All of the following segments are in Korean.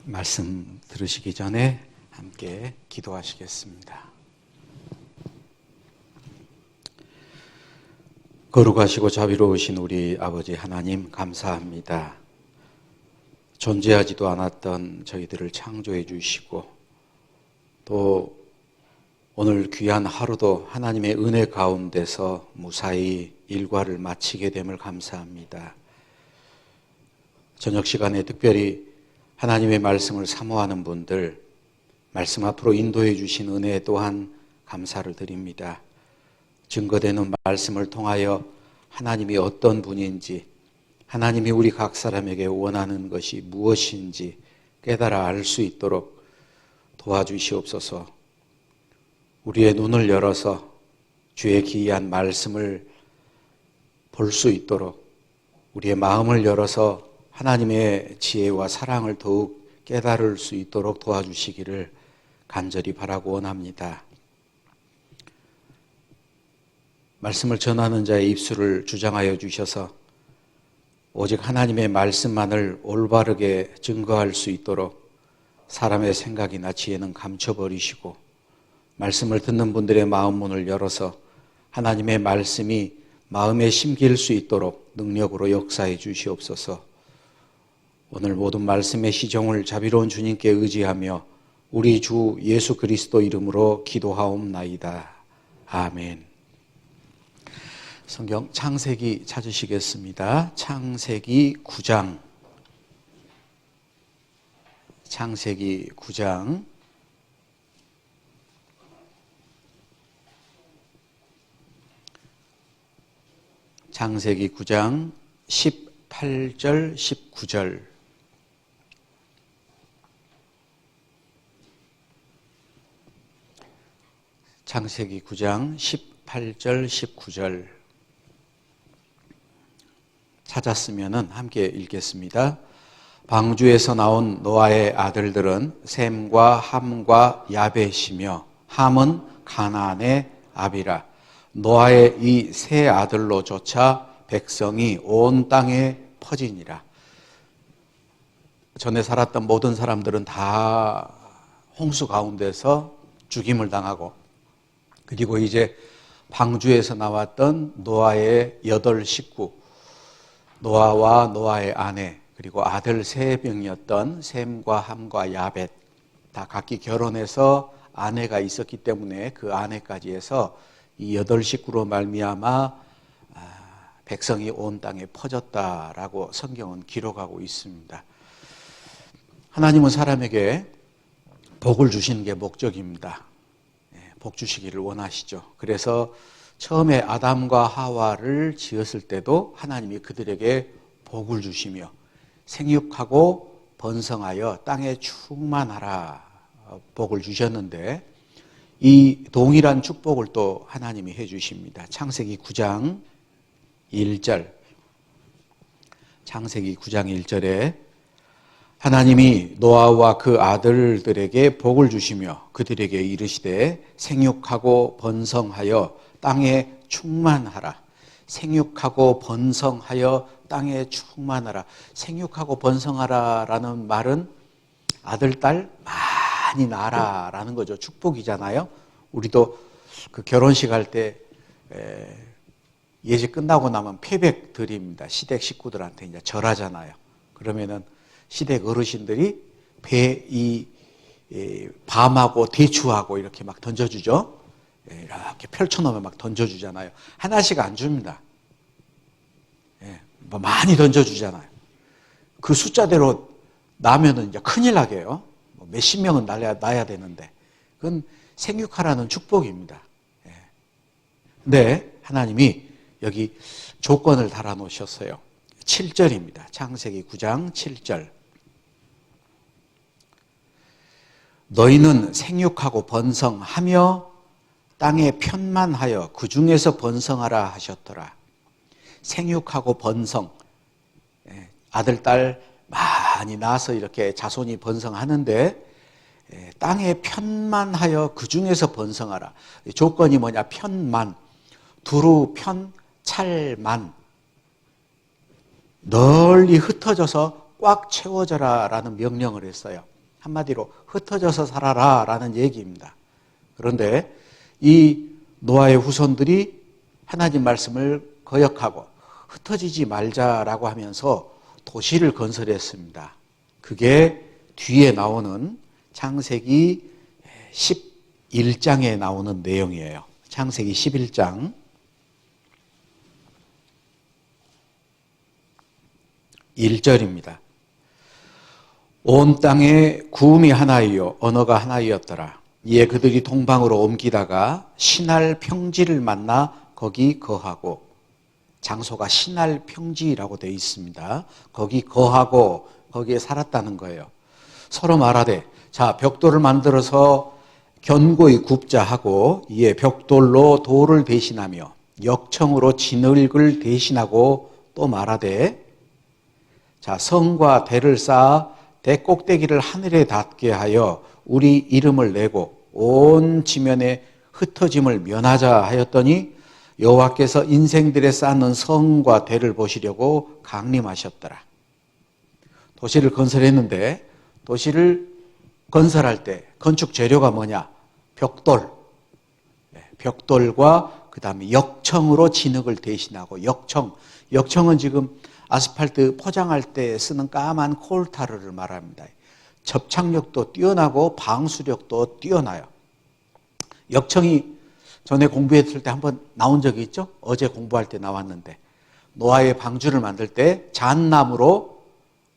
말씀 들으시기 전에 함께 기도하시겠습니다. 거룩하시고 자비로우신 우리 아버지 하나님 감사합니다. 존재하지도 않았던 저희들을 창조해 주시고 또 오늘 귀한 하루도 하나님의 은혜 가운데서 무사히 일과를 마치게 됨을 감사합니다. 저녁 시간에 특별히 하나님의 말씀을 사모하는 분들, 말씀 앞으로 인도해 주신 은혜 또한 감사를 드립니다. 증거되는 말씀을 통하여 하나님이 어떤 분인지, 하나님이 우리 각 사람에게 원하는 것이 무엇인지 깨달아 알 수 있도록 도와주시옵소서. 우리의 눈을 열어서 주의 기이한 말씀을 볼 수 있도록, 우리의 마음을 열어서 하나님의 지혜와 사랑을 더욱 깨달을 수 있도록 도와주시기를 간절히 바라고 원합니다. 말씀을 전하는 자의 입술을 주장하여 주셔서 오직 하나님의 말씀만을 올바르게 증거할 수 있도록 사람의 생각이나 지혜는 감춰버리시고 말씀을 듣는 분들의 마음 문을 열어서 하나님의 말씀이 마음에 심길 수 있도록 능력으로 역사해 주시옵소서. 오늘 모든 말씀의 시종을 자비로운 주님께 의지하며 우리 주 예수 그리스도 이름으로 기도하옵나이다. 아멘. 성경 창세기 찾으시겠습니다. 창세기 9장. 창세기 9장. 창세기 9장 18절 19절. 창세기 9장 18절 19절 찾았으면 함께 읽겠습니다. 방주에서 나온 노아의 아들들은 셈과 함과 야벳이며 함은 가나안의 아비라. 노아의 이 세 아들로조차 백성이 온 땅에 퍼지니라. 전에 살았던 모든 사람들은 다 홍수 가운데서 죽임을 당하고, 그리고 이제 방주에서 나왔던 노아의 8 식구, 노아와 노아의 아내, 그리고 아들 3명이었던 셈과 함과 야벳, 다 각기 결혼해서 아내가 있었기 때문에 그 아내까지 해서 이 8 식구로 말미암아 백성이 온 땅에 퍼졌다라고 성경은 기록하고 있습니다. 하나님은 사람에게 복을 주시는 게 목적입니다. 복 주시기를 원하시죠. 그래서 처음에 아담과 하와를 지었을 때도 하나님이 그들에게 복을 주시며 생육하고 번성하여 땅에 충만하라 복을 주셨는데, 이 동일한 축복을 또 하나님이 해 주십니다. 창세기 9장 1절. 창세기 9장 1절에 하나님이 노아와 그 아들들에게 복을 주시며 그들에게 이르시되 생육하고 번성하여 땅에 충만하라. 생육하고 번성하여 땅에 충만하라. 생육하고 번성하라라는 말은 아들, 딸 많이 낳아라라는 거죠. 축복이잖아요. 우리도 그 결혼식 할 때 예식 끝나고 나면 패백 드립니다. 시댁 식구들한테 이제 절하잖아요. 그러면은 시댁 어르신들이 밤하고 대추하고 이렇게 막 던져주죠. 이렇게 펼쳐놓으면 막 던져주잖아요. 하나씩 안 줍니다. 뭐 많이 던져주잖아요. 그 숫자대로 나면은 이제 큰일 나게요. 몇십 명은 낳아야 되는데, 그건 생육하라는 축복입니다. 근데 하나님이 여기 조건을 달아놓으셨어요. 7절입니다. 창세기 9장 7절. 너희는 생육하고 번성하며 땅에 편만하여 그 중에서 번성하라 하셨더라. 생육하고 번성, 아들, 딸 많이 낳아서 이렇게 자손이 번성하는데 땅에 편만하여 그 중에서 번성하라. 조건이 뭐냐? 편만, 두루 편, 찰만, 널리 흩어져서 꽉 채워져라라는 명령을 했어요. 한마디로 흩어져서 살아라 라는 얘기입니다. 그런데 이 노아의 후손들이 하나님 말씀을 거역하고 흩어지지 말자라고 하면서 도시를 건설했습니다. 그게 뒤에 나오는 창세기 11장에 나오는 내용이에요. 창세기 11장 1절입니다. 온 땅에 구음이 하나이요 언어가 하나이었더라. 이에 그들이 동방으로 옮기다가 신할 평지를 만나 거기 거하고, 장소가 신할 평지라고 되어 있습니다. 거기 거하고 거기에 살았다는 거예요. 서로 말하되 자 벽돌을 만들어서 견고히 굽자 하고, 이에 벽돌로 돌을 대신하며 역청으로 진흙을 대신하고, 또 말하되 자 성과 대를 쌓아 대 꼭대기를 하늘에 닿게 하여 우리 이름을 내고 온 지면에 흩어짐을 면하자 하였더니 여호와께서 인생들에 쌓는 성과 대를 보시려고 강림하셨더라. 도시를 건설했는데 도시를 건설할 때 건축 재료가 뭐냐? 벽돌. 벽돌과 그 다음에 역청으로 진흙을 대신하고, 역청은 지금 아스팔트 포장할 때 쓰는 까만 콜타르를 말합니다. 접착력도 뛰어나고 방수력도 뛰어나요. 역청이 전에 공부했을 때 한번 나온 적이 있죠? 어제 공부할 때 나왔는데, 노아의 방주를 만들 때 잣나무로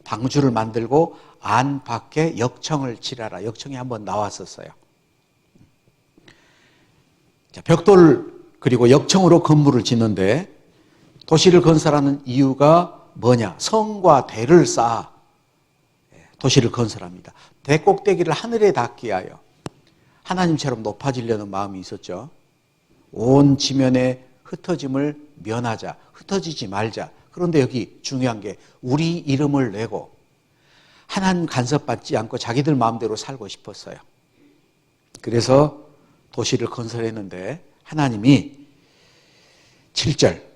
방주를 만들고 안 밖에 역청을 칠하라. 역청이 한번 나왔었어요. 자, 벽돌 그리고 역청으로 건물을 짓는데 도시를 건설하는 이유가 뭐냐? 성과 대를 쌓아 도시를 건설합니다. 대 꼭대기를 하늘에 닿게 하여 하나님처럼 높아지려는 마음이 있었죠. 온 지면에 흩어짐을 면하자, 흩어지지 말자. 그런데 여기 중요한 게 우리 이름을 내고, 하나님 간섭받지 않고 자기들 마음대로 살고 싶었어요. 그래서 도시를 건설했는데 하나님이 7절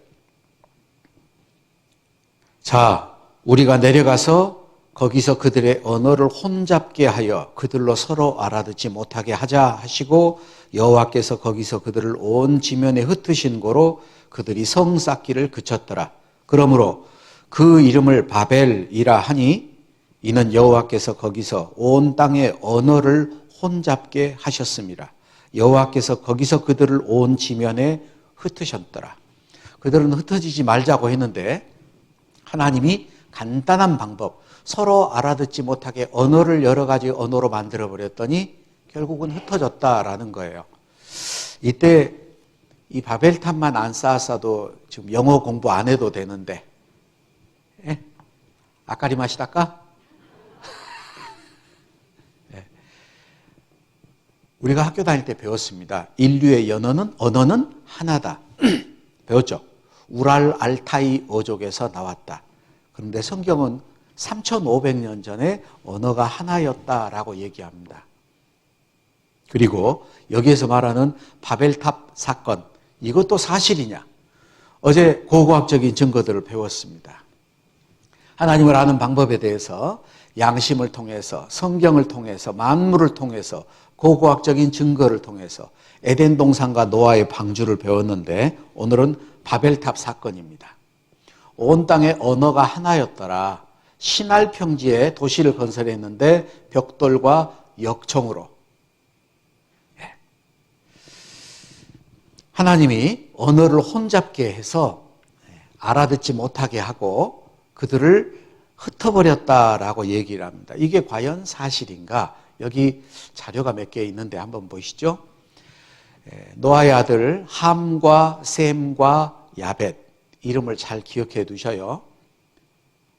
자 우리가 내려가서 거기서 그들의 언어를 혼잡게 하여 그들로 서로 알아듣지 못하게 하자 하시고, 여호와께서 거기서 그들을 온 지면에 흩으신 고로 그들이 성 쌓기를 그쳤더라. 그러므로 그 이름을 바벨이라 하니 이는 여호와께서 거기서 온 땅의 언어를 혼잡게 하셨습니다. 여호와께서 거기서 그들을 온 지면에 흩으셨더라. 그들은 흩어지지 말자고 했는데 하나님이 간단한 방법, 서로 알아듣지 못하게 언어를 여러 가지 언어로 만들어버렸더니 결국은 흩어졌다라는 거예요. 이때 이 바벨탑만 안 쌓았어도 지금 영어 공부 안 해도 되는데, 아까리 마시다까? 우리가 학교 다닐 때 배웠습니다. 인류의 언어는 하나다. 배웠죠? 우랄 알타이 어족에서 나왔다. 그런데 성경은 3,500년 전에 언어가 하나였다라고 얘기합니다. 그리고 여기에서 말하는 바벨탑 사건, 이것도 사실이냐? 어제 고고학적인 증거들을 배웠습니다. 하나님을 아는 방법에 대해서 양심을 통해서, 성경을 통해서, 만물을 통해서, 고고학적인 증거를 통해서 에덴 동산과 노아의 방주를 배웠는데, 오늘은 바벨탑 사건입니다. 온 땅의 언어가 하나였더라. 신할 평지에 도시를 건설했는데 벽돌과 역청으로. 하나님이 언어를 혼잡게 해서 알아듣지 못하게 하고 그들을 흩어버렸다라고 얘기를 합니다. 이게 과연 사실인가? 여기 자료가 몇 개 있는데 한번 보시죠. 노아의 아들 함과 셈과 야벳, 이름을 잘 기억해 두셔요.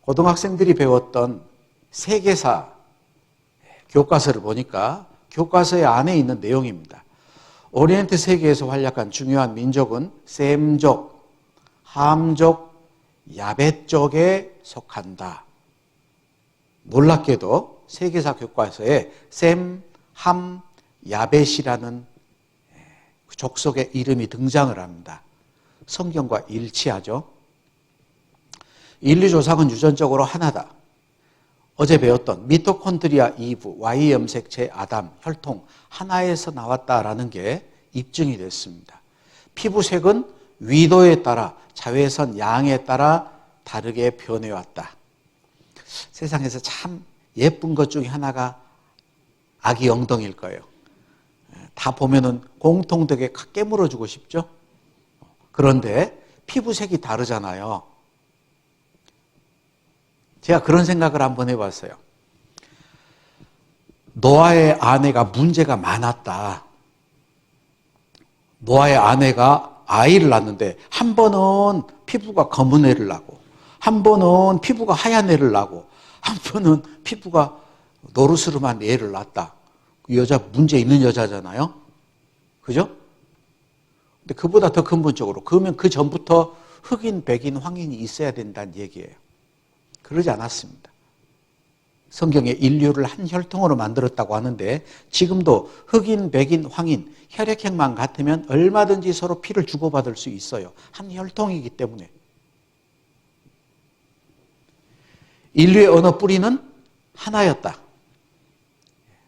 고등학생들이 배웠던 세계사 교과서를 보니까 교과서의 안에 있는 내용입니다. 오리엔트 세계에서 활약한 중요한 민족은 셈족, 함족, 야벳 쪽에 속한다. 놀랍게도 세계사 교과서에 셈, 함, 야벳이라는 족속의 이름이 등장을 합니다. 성경과 일치하죠. 인류 조상은 유전적으로 하나다. 어제 배웠던 미토콘드리아 이브, Y 염색체 아담, 혈통 하나에서 나왔다라는 게 입증이 됐습니다. 피부색은 위도에 따라 자외선 양에 따라 다르게 변해왔다. 세상에서 참 예쁜 것 중에 하나가 아기 엉덩이일 거예요. 다 보면은 공통되게 깨물어주고 싶죠? 그런데 피부색이 다르잖아요. 제가 그런 생각을 한번 해봤어요. 노아의 아내가 문제가 많았다. 노아의 아내가 아이를 낳는데 한 번은 피부가 검은 애를 낳고 한 번은 피부가 하얀 애를 낳고 한 번은 피부가 노르스름한 애를 낳았다. 그 여자 문제 있는 여자잖아요. 그죠? 근데 그보다 더 근본적으로 그러면 그 전부터 흑인, 백인, 황인이 있어야 된다는 얘기예요. 그러지 않았습니다. 성경에 인류를 한 혈통으로 만들었다고 하는데 지금도 흑인, 백인, 황인, 혈액형만 같으면 얼마든지 서로 피를 주고받을 수 있어요. 한 혈통이기 때문에. 인류의 언어 뿌리는 하나였다.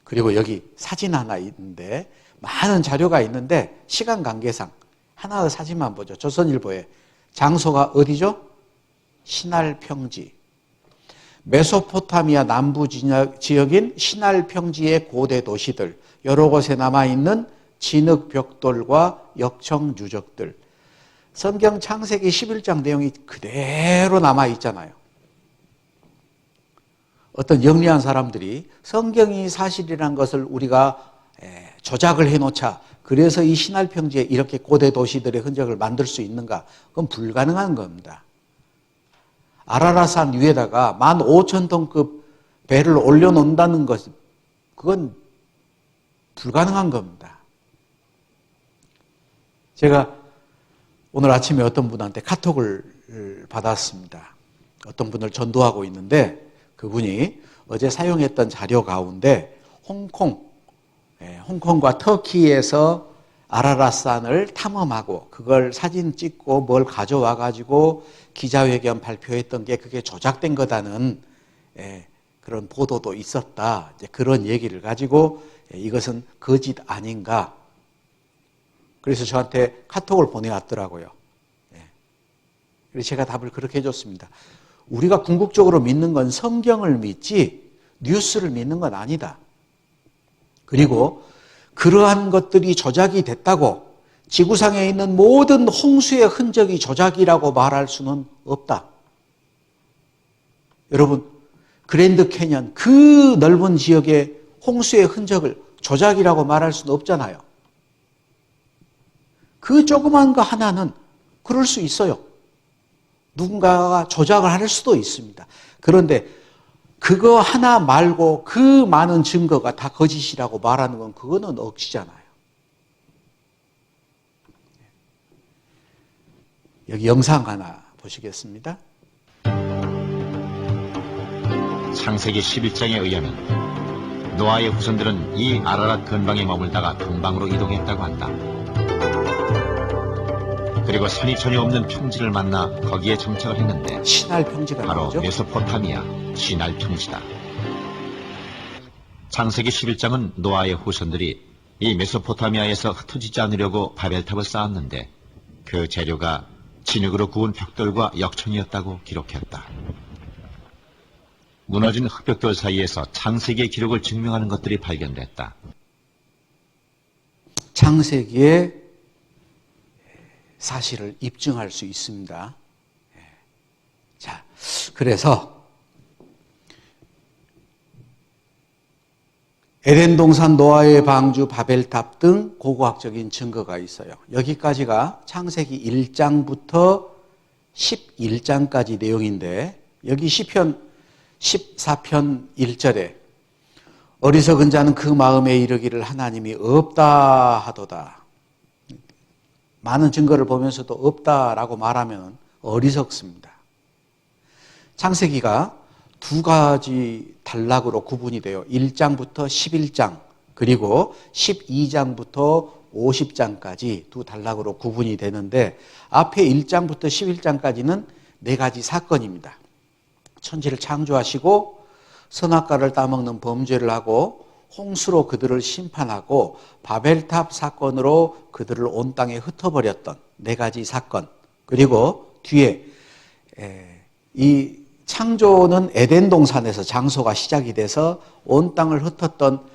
그리고 여기 사진 하나 있는데 많은 자료가 있는데 시간 관계상 하나의 사진만 보죠. 조선일보에 장소가 어디죠? 신할 평지. 메소포타미아 남부 지역인 신할 평지의 고대 도시들, 여러 곳에 남아있는 진흙 벽돌과 역청 유적들. 성경 창세기 11장 내용이 그대로 남아있잖아요. 어떤 영리한 사람들이 성경이 사실이라는 것을 우리가 조작을 해놓자. 그래서 이 신할 평지에 이렇게 고대 도시들의 흔적을 만들 수 있는가? 그건 불가능한 겁니다. 아라라산 위에다가 15,000톤급 배를 올려놓는다는 것, 그건 불가능한 겁니다. 제가 오늘 아침에 어떤 분한테 카톡을 받았습니다. 어떤 분을 전도하고 있는데 그분이 어제 사용했던 자료 가운데 홍콩과 터키에서 아라라산을 탐험하고 그걸 사진 찍고 뭘 가져와 가지고 기자회견 발표했던 게 그게 조작된 거다는 그런 보도도 있었다. 이제 그런 얘기를 가지고 이것은 거짓 아닌가. 그래서 저한테 카톡을 보내왔더라고요. 그래서 제가 답을 그렇게 해줬습니다. 우리가 궁극적으로 믿는 건 성경을 믿지 뉴스를 믿는 건 아니다. 그리고 그러한 것들이 조작이 됐다고 지구상에 있는 모든 홍수의 흔적이 조작이라고 말할 수는 없다. 여러분, 그랜드 캐년 그 넓은 지역의 홍수의 흔적을 조작이라고 말할 수는 없잖아요. 그 조그만 거 하나는 그럴 수 있어요. 누군가가 조작을 할 수도 있습니다. 그런데 그거 하나 말고 그 많은 증거가 다 거짓이라고 말하는 건 그거는 억지잖아요. 여기 영상 하나 보시겠습니다. 창세기 11장에 의하면 노아의 후손들은 이 아라랏 근방에 머물다가 동방으로 이동했다고 한다. 그리고 산이 전혀 없는 평지를 만나 거기에 정착을 했는데 신할 평지가 바로 나오죠? 메소포타미아 신할 평지다. 창세기 11장은 노아의 후손들이 이 메소포타미아에서 흩어지지 않으려고 바벨탑을 쌓았는데 그 재료가 진흙으로 구운 벽돌과 역청이었다고 기록했다. 무너진 흙벽돌 사이에서 창세기의 기록을 증명하는 것들이 발견됐다. 창세기의 사실을 입증할 수 있습니다. 자, 그래서 에덴 동산 노아의 방주 바벨탑 등 고고학적인 증거가 있어요. 여기까지가 창세기 1장부터 11장까지 내용인데 여기 시편 14편 1절에 어리석은 자는 그 마음에 이르기를 하나님이 없다 하도다. 많은 증거를 보면서도 없다라고 말하면 어리석습니다. 창세기가 두 가지 단락으로 구분이 돼요. 1장부터 11장 그리고 12장부터 50장까지 두 단락으로 구분이 되는데 앞에 1장부터 11장까지는 네 가지 사건입니다. 천지를 창조하시고 선악과를 따먹는 범죄를 하고 홍수로 그들을 심판하고 바벨탑 사건으로 그들을 온 땅에 흩어버렸던 네 가지 사건, 그리고 뒤에 이 창조는 에덴 동산에서 장소가 시작이 돼서 온 땅을 흩었던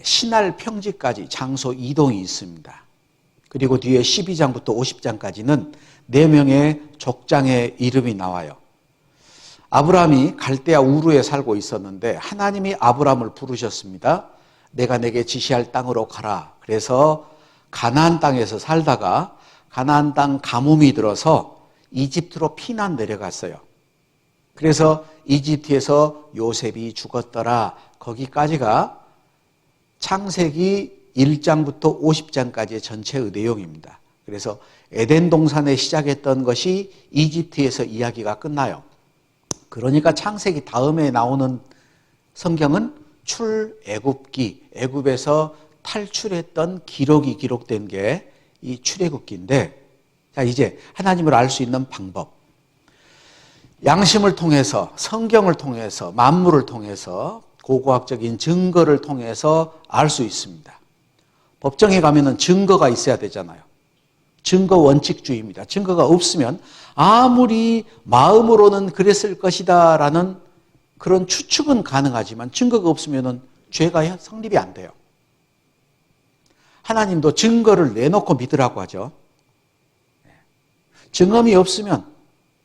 신할 평지까지 장소 이동이 있습니다. 그리고 뒤에 12장부터 50장까지는 4명의 족장의 이름이 나와요. 아브라함이 갈대아 우르에 살고 있었는데 하나님이 아브라함을 부르셨습니다. 내가 내게 지시할 땅으로 가라. 그래서 가나안 땅에서 살다가 가나안 땅 가뭄이 들어서 이집트로 피난 내려갔어요. 그래서 이집트에서 요셉이 죽었더라. 거기까지가 창세기 1장부터 50장까지의 전체의 내용입니다. 그래서 에덴 동산에 시작했던 것이 이집트에서 이야기가 끝나요. 그러니까 창세기 다음에 나오는 성경은 출애굽기, 애굽에서 탈출했던 기록이 기록된 게 이 출애굽기인데, 자 이제 하나님을 알 수 있는 방법. 양심을 통해서, 성경을 통해서, 만물을 통해서, 고고학적인 증거를 통해서 알 수 있습니다. 법정에 가면은 증거가 있어야 되잖아요. 증거 원칙주의입니다. 증거가 없으면 아무리 마음으로는 그랬을 것이다 라는 그런 추측은 가능하지만 증거가 없으면 죄가 성립이 안 돼요. 하나님도 증거를 내놓고 믿으라고 하죠. 증언이 없으면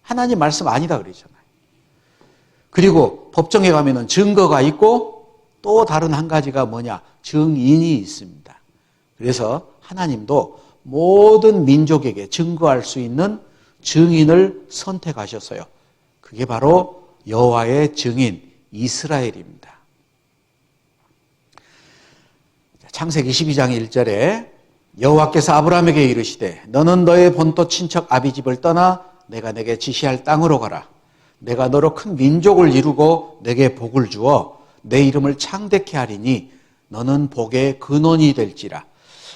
하나님 말씀 아니다 그러잖아요. 그리고 법정에 가면은 증거가 있고 또 다른 한 가지가 뭐냐? 증인이 있습니다. 그래서 하나님도 모든 민족에게 증거할 수 있는 증인을 선택하셨어요. 그게 바로 여호와의 증인 이스라엘입니다. 창세기 12장 1절에 여호와께서 아브라함에게 이르시되 너는 너의 본토 친척 아비집을 떠나 내가 내게 지시할 땅으로 가라. 내가 너로 큰 민족을 이루고 내게 복을 주어 내 이름을 창대케 하리니 너는 복의 근원이 될지라.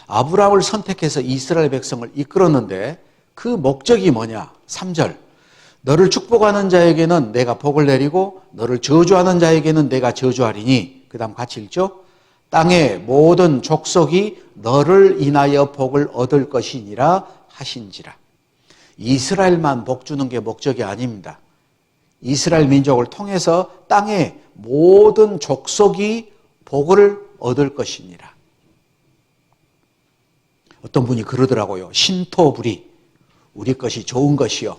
아브라함을 선택해서 이스라엘 백성을 이끌었는데 그 목적이 뭐냐? 3절. 너를 축복하는 자에게는 내가 복을 내리고 너를 저주하는 자에게는 내가 저주하리니, 그 다음 같이 읽죠. 땅의 모든 족속이 너를 인하여 복을 얻을 것이니라 하신지라. 이스라엘만 복 주는 게 목적이 아닙니다. 이스라엘 민족을 통해서 땅의 모든 족속이 복을 얻을 것이니라. 어떤 분이 그러더라고요. 신토부리, 우리 것이 좋은 것이요.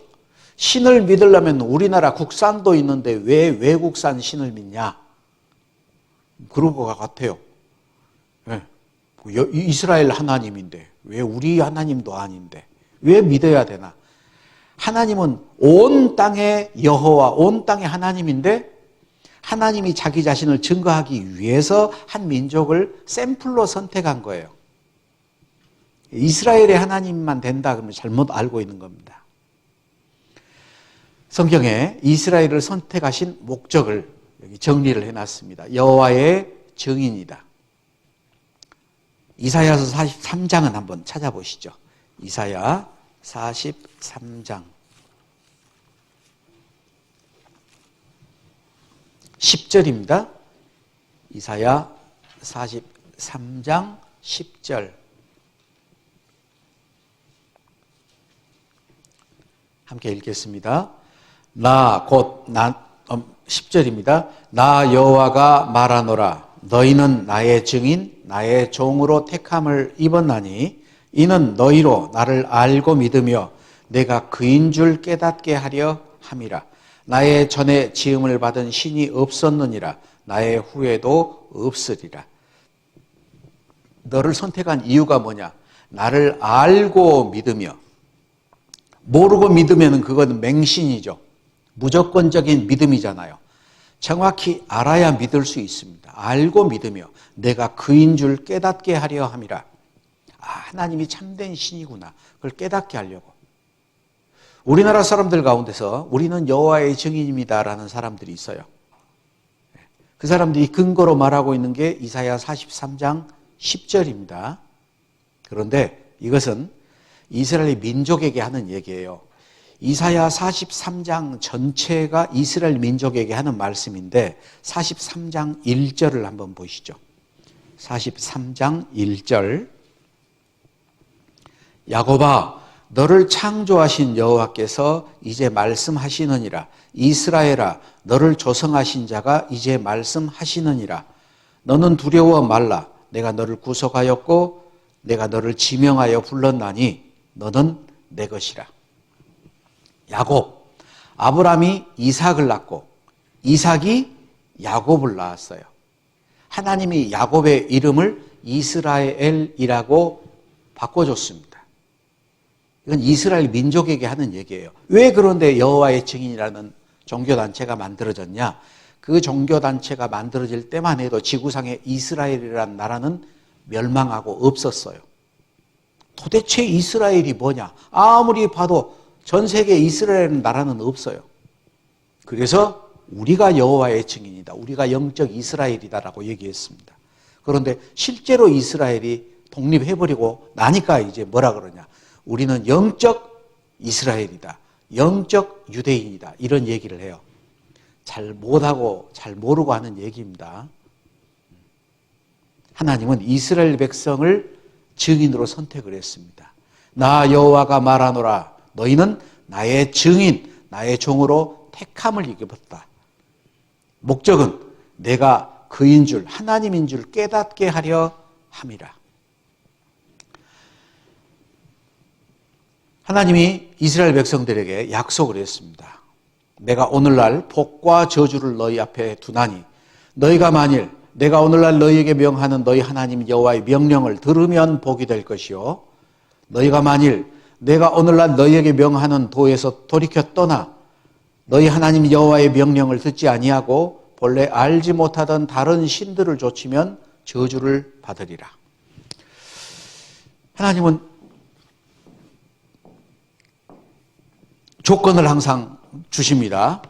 신을 믿으려면 우리나라 국산도 있는데 왜 외국산 신을 믿냐? 그럴 것 같아요. 네. 이스라엘 하나님인데 왜 우리 하나님도 아닌데 왜 믿어야 되나? 하나님은 온 땅의 여호와, 온 땅의 하나님인데 하나님이 자기 자신을 증거하기 위해서 한 민족을 샘플로 선택한 거예요. 이스라엘의 하나님만 된다 그러면 잘못 알고 있는 겁니다. 성경에 이스라엘을 선택하신 목적을 여기 정리를 해놨습니다. 여호와의 증인이다. 이사야서 43장은 한번 찾아보시죠. 이사야 43장 10절입니다. 이사야 43장 10절 함께 읽겠습니다. 10절입니다. 나 여호와가 말하노라. 너희는 나의 증인, 나의 종으로 택함을 입었나니 이는 너희로 나를 알고 믿으며 내가 그인 줄 깨닫게 하려 함이라. 나의 전에 지음을 받은 신이 없었느니라. 나의 후에도 없으리라. 너를 선택한 이유가 뭐냐? 나를 알고 믿으며. 모르고 믿으면 그건 맹신이죠. 무조건적인 믿음이잖아요. 정확히 알아야 믿을 수 있습니다. 알고 믿으며 내가 그인 줄 깨닫게 하려 함이라. 하나님이 참된 신이구나. 그걸 깨닫게 하려고. 우리나라 사람들 가운데서 우리는 여호와의 증인입니다라는 사람들이 있어요. 그 사람들이 근거로 말하고 있는 게 이사야 43장 10절입니다. 그런데 이것은 이스라엘 민족에게 하는 얘기예요. 이사야 43장 전체가 이스라엘 민족에게 하는 말씀인데 43장 1절을 한번 보시죠. 43장 1절. 야곱아, 너를 창조하신 여호와께서 이제 말씀하시느니라. 이스라엘아, 너를 조성하신 자가 이제 말씀하시느니라. 너는 두려워 말라. 내가 너를 구속하였고 내가 너를 지명하여 불렀나니 너는 내 것이라. 야곱, 아브라함이 이삭을 낳고 이삭이 야곱을 낳았어요. 하나님이 야곱의 이름을 이스라엘이라고 바꿔줬습니다. 이건 이스라엘 민족에게 하는 얘기예요. 왜 그런데 여호와의 증인이라는 종교단체가 만들어졌냐? 그 종교단체가 만들어질 때만 해도 지구상에 이스라엘이라는 나라는 멸망하고 없었어요. 도대체 이스라엘이 뭐냐? 아무리 봐도 전 세계 이스라엘이라는 나라는 없어요. 그래서 우리가 여호와의 증인이다. 우리가 영적 이스라엘이다라고 얘기했습니다. 그런데 실제로 이스라엘이 독립해버리고 나니까 이제 뭐라 그러냐? 우리는 영적 이스라엘이다. 영적 유대인이다. 이런 얘기를 해요. 잘 못하고 잘 모르고 하는 얘기입니다. 하나님은 이스라엘 백성을 증인으로 선택을 했습니다. 나 여호와가 말하노라. 너희는 나의 증인, 나의 종으로 택함을 입었다. 목적은 내가 그인 줄, 하나님인 줄 깨닫게 하려 함이라. 하나님이 이스라엘 백성들에게 약속을 했습니다. 내가 오늘날 복과 저주를 너희 앞에 두나니 너희가 만일 내가 오늘날 너희에게 명하는 너희 하나님 여호와의 명령을 들으면 복이 될 것이요 너희가 만일 내가 오늘날 너희에게 명하는 도에서 돌이켜 떠나 너희 하나님 여호와의 명령을 듣지 아니하고 본래 알지 못하던 다른 신들을 좇으면 저주를 받으리라. 하나님은 조건을 항상 주십니다.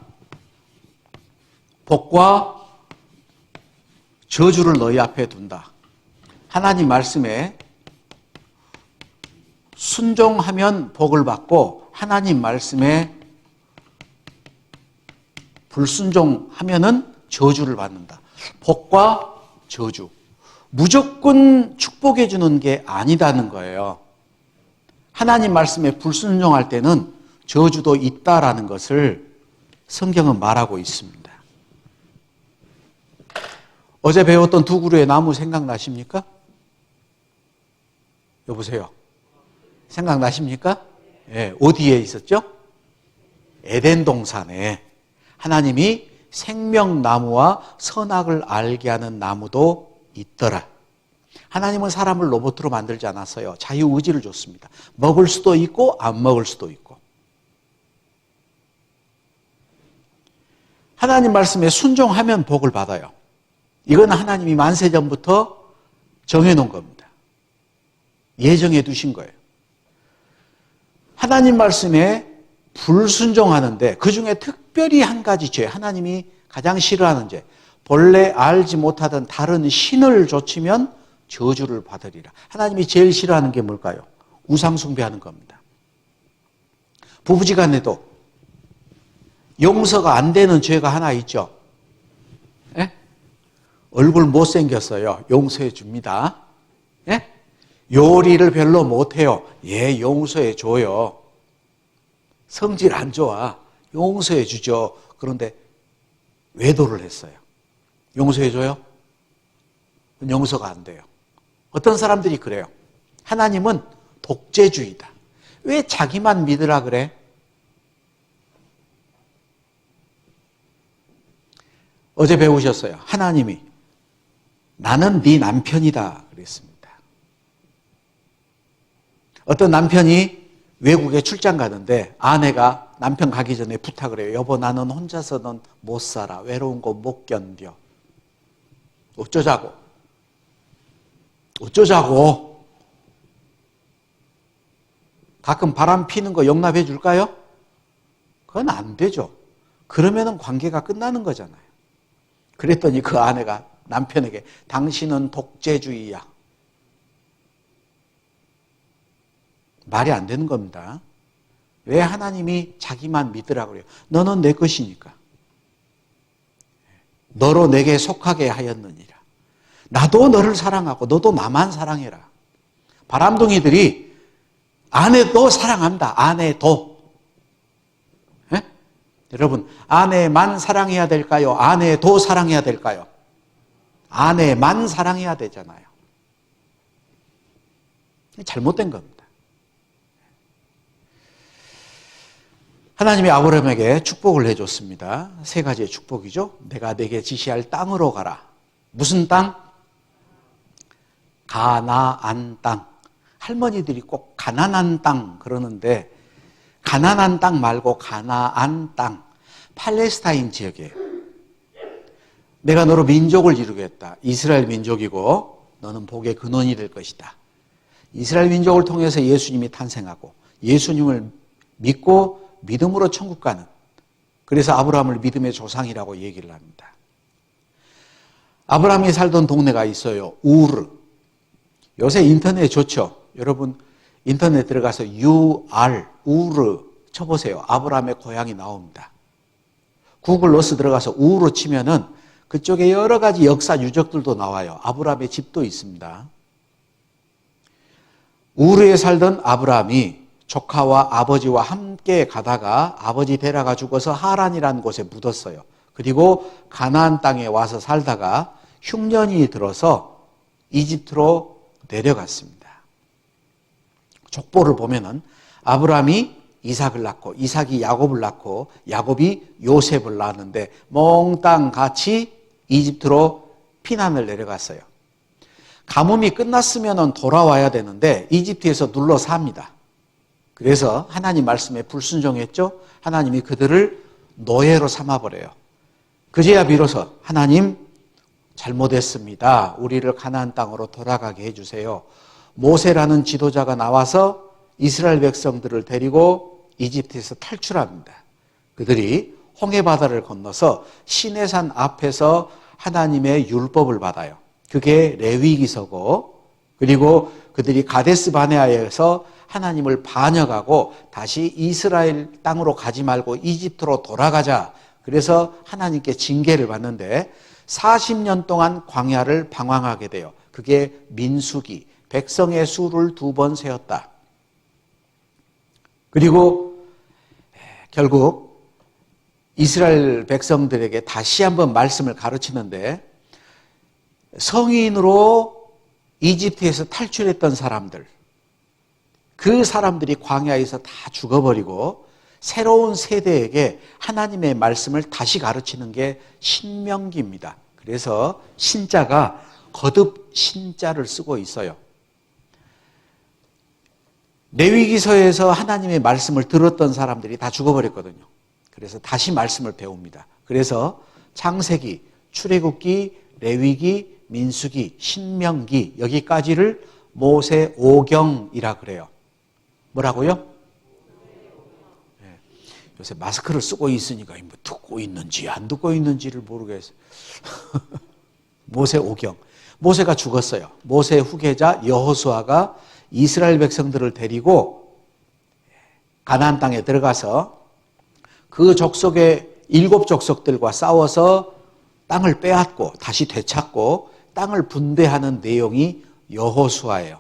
복과 저주를 너희 앞에 둔다. 하나님 말씀에 순종하면 복을 받고 하나님 말씀에 불순종하면은 저주를 받는다. 복과 저주. 무조건 축복해 주는 게 아니다는 거예요. 하나님 말씀에 불순종할 때는 저주도 있다라는 것을 성경은 말하고 있습니다. 어제 배웠던 두 그루의 나무 생각나십니까? 여보세요. 생각나십니까? 예, 어디에 있었죠? 에덴 동산에 하나님이 생명나무와 선악을 알게 하는 나무도 있더라. 하나님은 사람을 로봇으로 만들지 않았어요. 자유의지를 줬습니다. 먹을 수도 있고 안 먹을 수도 있고. 하나님 말씀에 순종하면 복을 받아요. 이건 하나님이 만세전부터 정해놓은 겁니다. 예정해 두신 거예요. 하나님 말씀에 불순종하는데 그중에 특별히 한 가지 죄, 하나님이 가장 싫어하는 죄, 본래 알지 못하던 다른 신을 좇으면 저주를 받으리라. 하나님이 제일 싫어하는 게 뭘까요? 우상 숭배하는 겁니다. 부부지간에도 용서가 안 되는 죄가 하나 있죠. 예? 얼굴 못생겼어요. 용서해 줍니다. 예? 요리를 별로 못해요. 예, 용서해 줘요. 성질 안 좋아. 용서해 주죠. 그런데 외도를 했어요. 용서해 줘요? 용서가 안 돼요. 어떤 사람들이 그래요. 하나님은 독재주의다. 왜 자기만 믿으라 그래? 어제 배우셨어요. 하나님이 나는 네 남편이다 그랬습니다. 어떤 남편이 외국에 출장 가는데 아내가 남편 가기 전에 부탁을 해요. 여보, 나는 혼자서는 못 살아. 외로운 거 못 견뎌. 어쩌자고? 어쩌자고? 가끔 바람 피는 거 용납해 줄까요? 그건 안 되죠. 그러면은 관계가 끝나는 거잖아요. 그랬더니 그 아내가 남편에게 당신은 독재주의야. 말이 안 되는 겁니다. 왜 하나님이 자기만 믿으라고 그래요? 너는 내 것이니까. 너로 내게 속하게 하였느니라. 나도 너를 사랑하고 너도 나만 사랑해라. 바람둥이들이 아내도 사랑한다. 아내도. 예? 여러분, 아내만 사랑해야 될까요? 아내도 사랑해야 될까요? 아내만 사랑해야 되잖아요. 잘못된 겁니다. 하나님이 아브라함에게 축복을 해줬습니다. 세 가지의 축복이죠. 내가 네게 지시할 땅으로 가라. 무슨 땅? 가나안 땅. 할머니들이 꼭 가난한 땅 그러는데 가난한 땅 말고 가나안 땅. 팔레스타인 지역이에요. 내가 너로 민족을 이루겠다. 이스라엘 민족이고 너는 복의 근원이 될 것이다. 이스라엘 민족을 통해서 예수님이 탄생하고 예수님을 믿고 믿음으로 천국 가는, 그래서 아브라함을 믿음의 조상이라고 얘기를 합니다. 아브라함이 살던 동네가 있어요. 우르. 요새 인터넷 좋죠. 여러분 인터넷 들어가서 우르 쳐보세요. 아브라함의 고향이 나옵니다. 구글 어스 들어가서 우르 치면은 그쪽에 여러 가지 역사 유적들도 나와요. 아브라함의 집도 있습니다. 우르에 살던 아브라함이 조카와 아버지와 함께 가다가 아버지 데려가 죽어서 하란이라는 곳에 묻었어요. 그리고 가나안 땅에 와서 살다가 흉년이 들어서 이집트로 내려갔습니다. 족보를 보면은 아브라함이 이삭을 낳고 이삭이 야곱을 낳고 야곱이 요셉을 낳았는데 몽땅 같이 이집트로 피난을 내려갔어요. 가뭄이 끝났으면 돌아와야 되는데 이집트에서 눌러 삽니다. 그래서 하나님 말씀에 불순종했죠. 하나님이 그들을 노예로 삼아버려요. 그제야 비로소 하나님 잘못했습니다. 우리를 가나안 땅으로 돌아가게 해주세요. 모세라는 지도자가 나와서 이스라엘 백성들을 데리고 이집트에서 탈출합니다. 그들이 홍해바다를 건너서 시내산 앞에서 하나님의 율법을 받아요. 그게 레위기서고, 그리고 그들이 가데스 바네아에서 하나님을 반역하고 다시 이스라엘 땅으로 가지 말고 이집트로 돌아가자. 그래서 하나님께 징계를 받는데 40년 동안 광야를 방황하게 돼요. 그게 민수기, 백성의 수를 2번 세었다. 그리고 결국 이스라엘 백성들에게 다시 한번 말씀을 가르치는데 성인으로 이집트에서 탈출했던 사람들, 그 사람들이 광야에서 다 죽어버리고 새로운 세대에게 하나님의 말씀을 다시 가르치는 게 신명기입니다. 그래서 신자가 거듭 신자를 쓰고 있어요. 레위기서에서 하나님의 말씀을 들었던 사람들이 다 죽어버렸거든요. 그래서 다시 말씀을 배웁니다. 그래서 창세기, 출애굽기, 레위기, 민수기, 신명기 여기까지를 모세오경이라 그래요. 뭐라고요? 네. 요새 마스크를 쓰고 있으니까 뭐 듣고 있는지 안 듣고 있는지를 모르겠어요. 모세오경. 모세가 죽었어요. 모세의 후계자 여호수아가 이스라엘 백성들을 데리고 가나안 땅에 들어가서 그 족속의 7 족속들과 싸워서 땅을 빼앗고 다시 되찾고 땅을 분배하는 내용이 여호수아예요.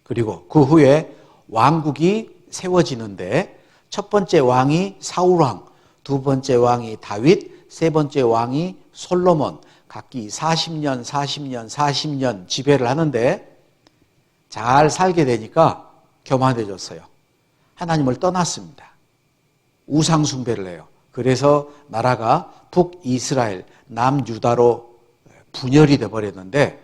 그리고 그 후에 왕국이 세워지는데 첫 번째 왕이 사울왕, 두 번째 왕이 다윗, 세 번째 왕이 솔로몬, 각기 40년, 40년, 40년 지배를 하는데 잘 살게 되니까 교만해졌어요. 하나님을 떠났습니다. 우상 숭배를 해요. 그래서 나라가 북이스라엘, 남유다로 분열이 되어버렸는데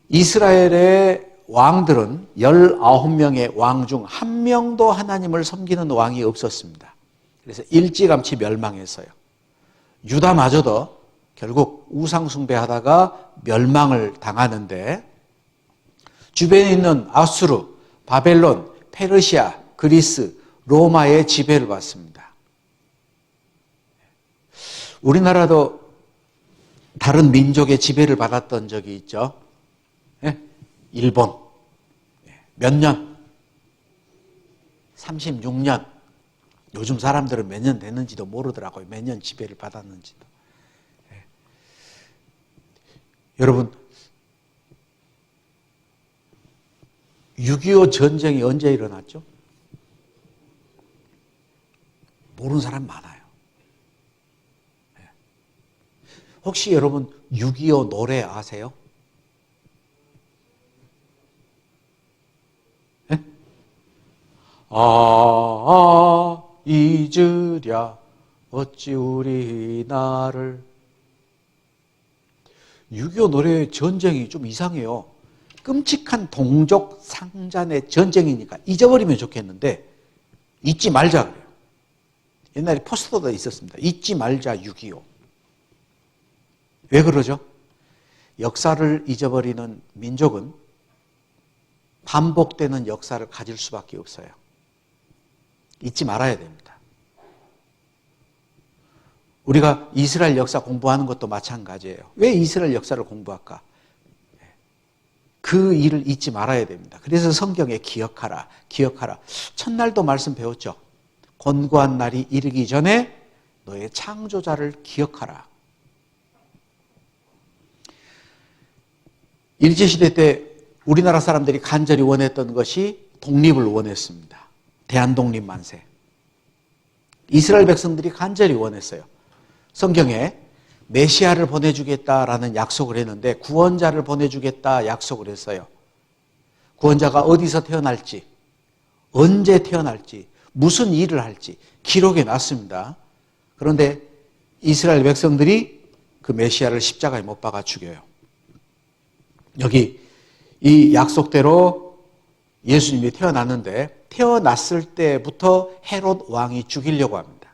이스라엘의 왕들은 19명의 왕 중 1명도 하나님을 섬기는 왕이 없었습니다. 그래서 일찌감치 멸망했어요. 유다마저도 결국 우상 숭배하다가 멸망을 당하는데 주변에 있는 아수르, 바벨론, 페르시아, 그리스, 로마의 지배를 받습니다. 우리나라도 다른 민족의 지배를 받았던 적이 있죠. 일본. 몇 년? 36년. 요즘 사람들은 몇 년 됐는지도 모르더라고요. 몇 년 지배를 받았는지도. 예. 여러분, 6.25 전쟁이 언제 일어났죠? 모르는 사람 많아요. 예. 혹시 여러분 6.25 노래 아세요? 예? 잊으랴 어찌 우리 나를. 6.25 노래 전쟁이 좀 이상해요. 끔찍한 동족 상잔의 전쟁이니까 잊어버리면 좋겠는데 잊지 말자 그래요. 옛날에 포스터도 있었습니다. 잊지 말자 6.25. 왜 그러죠? 역사를 잊어버리는 민족은 반복되는 역사를 가질 수밖에 없어요. 잊지 말아야 됩니다. 우리가 이스라엘 역사 공부하는 것도 마찬가지예요. 왜 이스라엘 역사를 공부할까? 그 일을 잊지 말아야 됩니다. 그래서 성경에 기억하라, 기억하라. 첫날도 말씀 배웠죠. 권고한 날이 이르기 전에 너의 창조자를 기억하라. 일제시대 때 우리나라 사람들이 간절히 원했던 것이 독립을 원했습니다. 대한독립 만세. 이스라엘 백성들이 간절히 원했어요. 성경에 메시아를 보내주겠다라는 약속을 했는데 구원자를 보내주겠다 약속을 했어요. 구원자가 어디서 태어날지, 언제 태어날지, 무슨 일을 할지 기록해 놨습니다. 그런데 이스라엘 백성들이 그 메시아를 십자가에 못 박아 죽여요. 여기 이 약속대로 예수님이 태어났는데 태어났을 때부터 헤롯 왕이 죽이려고 합니다.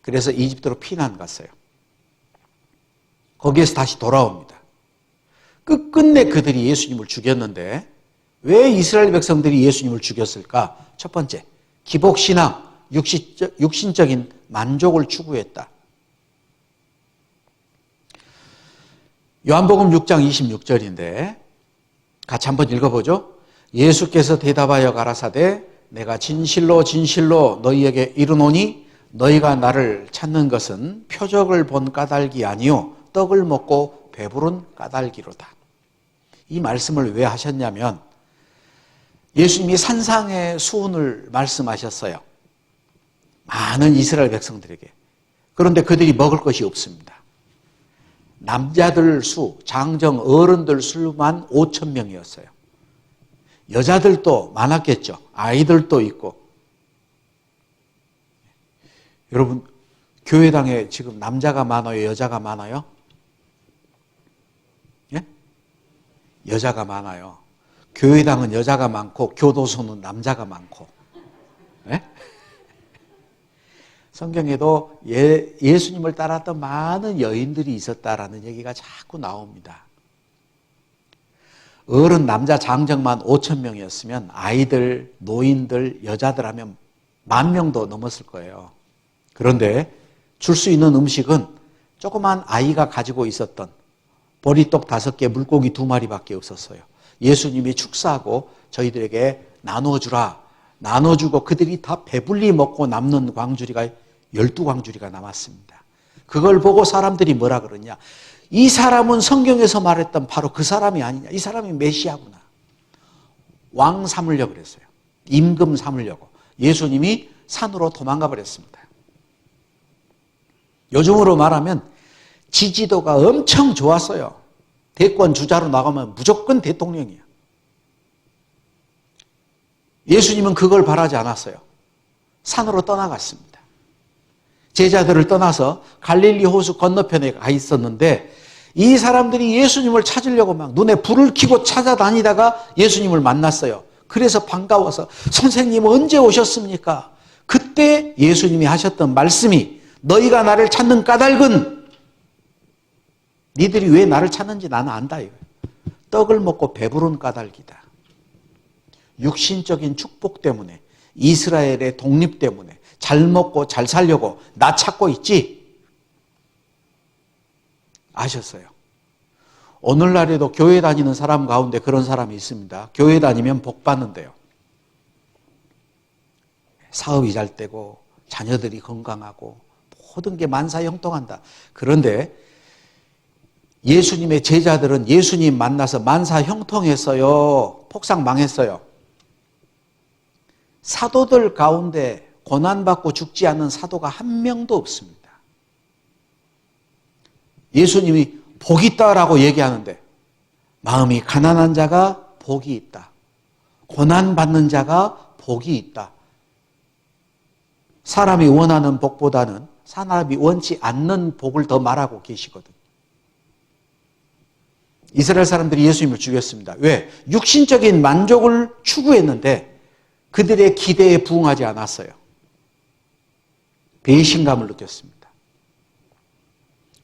그래서 이집트로 피난 갔어요. 거기에서 다시 돌아옵니다. 끝끝내 그들이 예수님을 죽였는데 왜 이스라엘 백성들이 예수님을 죽였을까? 첫 번째, 기복신앙, 육신적인 만족을 추구했다. 요한복음 6장 26절인데 같이 한번 읽어보죠. 예수께서 대답하여 가라사대 내가 진실로 진실로 너희에게 이르노니 너희가 나를 찾는 것은 표적을 본 까닭이 아니요 떡을 먹고 배부른 까닭이로다. 이 말씀을 왜 하셨냐면 예수님이 산상의 수훈을 말씀하셨어요. 많은 이스라엘 백성들에게. 그런데 그들이 먹을 것이 없습니다. 남자들 수, 장정 어른들 수만 5,000명이었어요. 여자들도 많았겠죠. 아이들도 있고. 여러분, 교회당에 지금 남자가 많아요? 여자가 많아요? 예? 여자가 많아요. 교회당은 여자가 많고 교도소는 남자가 많고. 예? 성경에도 예수님을 따랐던 많은 여인들이 있었다라는 얘기가 자꾸 나옵니다. 어른 남자 장정만 5,000명이었으면 아이들, 노인들, 여자들 하면 10,000명도 넘었을 거예요. 그런데 줄 수 있는 음식은 조그만 아이가 가지고 있었던 보리떡 5개, 물고기 2마리밖에 없었어요. 예수님이 축사하고 저희들에게 나눠주라. 나눠주고 그들이 다 배불리 먹고 남는 광주리가 12광주리가 남았습니다. 그걸 보고 사람들이 뭐라 그러냐. 이 사람은 성경에서 말했던 바로 그 사람이 아니냐. 이 사람이 메시아구나. 왕 삼으려고 그랬어요. 임금 삼으려고. 예수님이 산으로 도망가 버렸습니다. 요즘으로 말하면 지지도가 엄청 좋았어요. 대권 주자로 나가면 무조건 대통령이야. 예수님은 그걸 바라지 않았어요. 산으로 떠나갔습니다. 제자들을 떠나서 갈릴리 호수 건너편에 가 있었는데 이 사람들이 예수님을 찾으려고 막 눈에 불을 켜고 찾아다니다가 예수님을 만났어요. 그래서 반가워서 선생님 언제 오셨습니까? 그때 예수님이 하셨던 말씀이 너희가 나를 찾는 까닭은 니들이 왜 나를 찾는지 나는 안다 이거예요. 떡을 먹고 배부른 까닭이다. 육신적인 축복 때문에 이스라엘의 독립 때문에 잘 먹고 잘 살려고 나 찾고 있지? 아셨어요? 오늘날에도 교회 다니는 사람 가운데 그런 사람이 있습니다. 교회 다니면 복 받는데요. 사업이 잘 되고 자녀들이 건강하고 모든 게 만사형통한다. 그런데 예수님의 제자들은 예수님 만나서 만사형통했어요. 폭삭 망했어요. 사도들 가운데 고난받고 죽지 않는 사도가 한 명도 없습니다. 예수님이 복이 있다라고 얘기하는데 마음이 가난한 자가 복이 있다. 고난받는 자가 복이 있다. 사람이 원하는 복보다는 사람이 원치 않는 복을 더 말하고 계시거든요. 이스라엘 사람들이 예수님을 죽였습니다. 왜? 육신적인 만족을 추구했는데 그들의 기대에 부응하지 않았어요. 배신감을 느꼈습니다.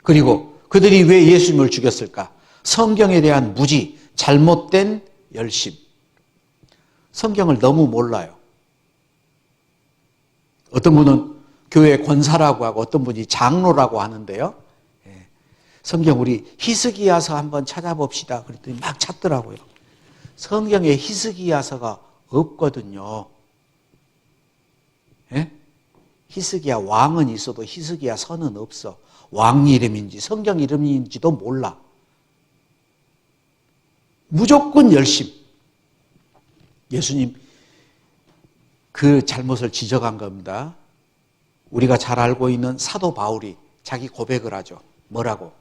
그리고 그들이 왜 예수님을 죽였을까? 성경에 대한 무지, 잘못된 열심. 성경을 너무 몰라요. 어떤 분은 교회 권사라고 하고 어떤 분이 장로라고 하는데요. 성경 우리 히스기야서 한번 찾아봅시다. 그랬더니 막 찾더라고요. 성경에 히스기야서가 없거든요. 예? 히스기야 왕은 있어도 히스기야 서는 없어. 왕 이름인지 성경 이름인지도 몰라. 무조건 열심. 예수님 그 잘못을 지적한 겁니다. 우리가 잘 알고 있는 사도 바울이 자기 고백을 하죠. 뭐라고?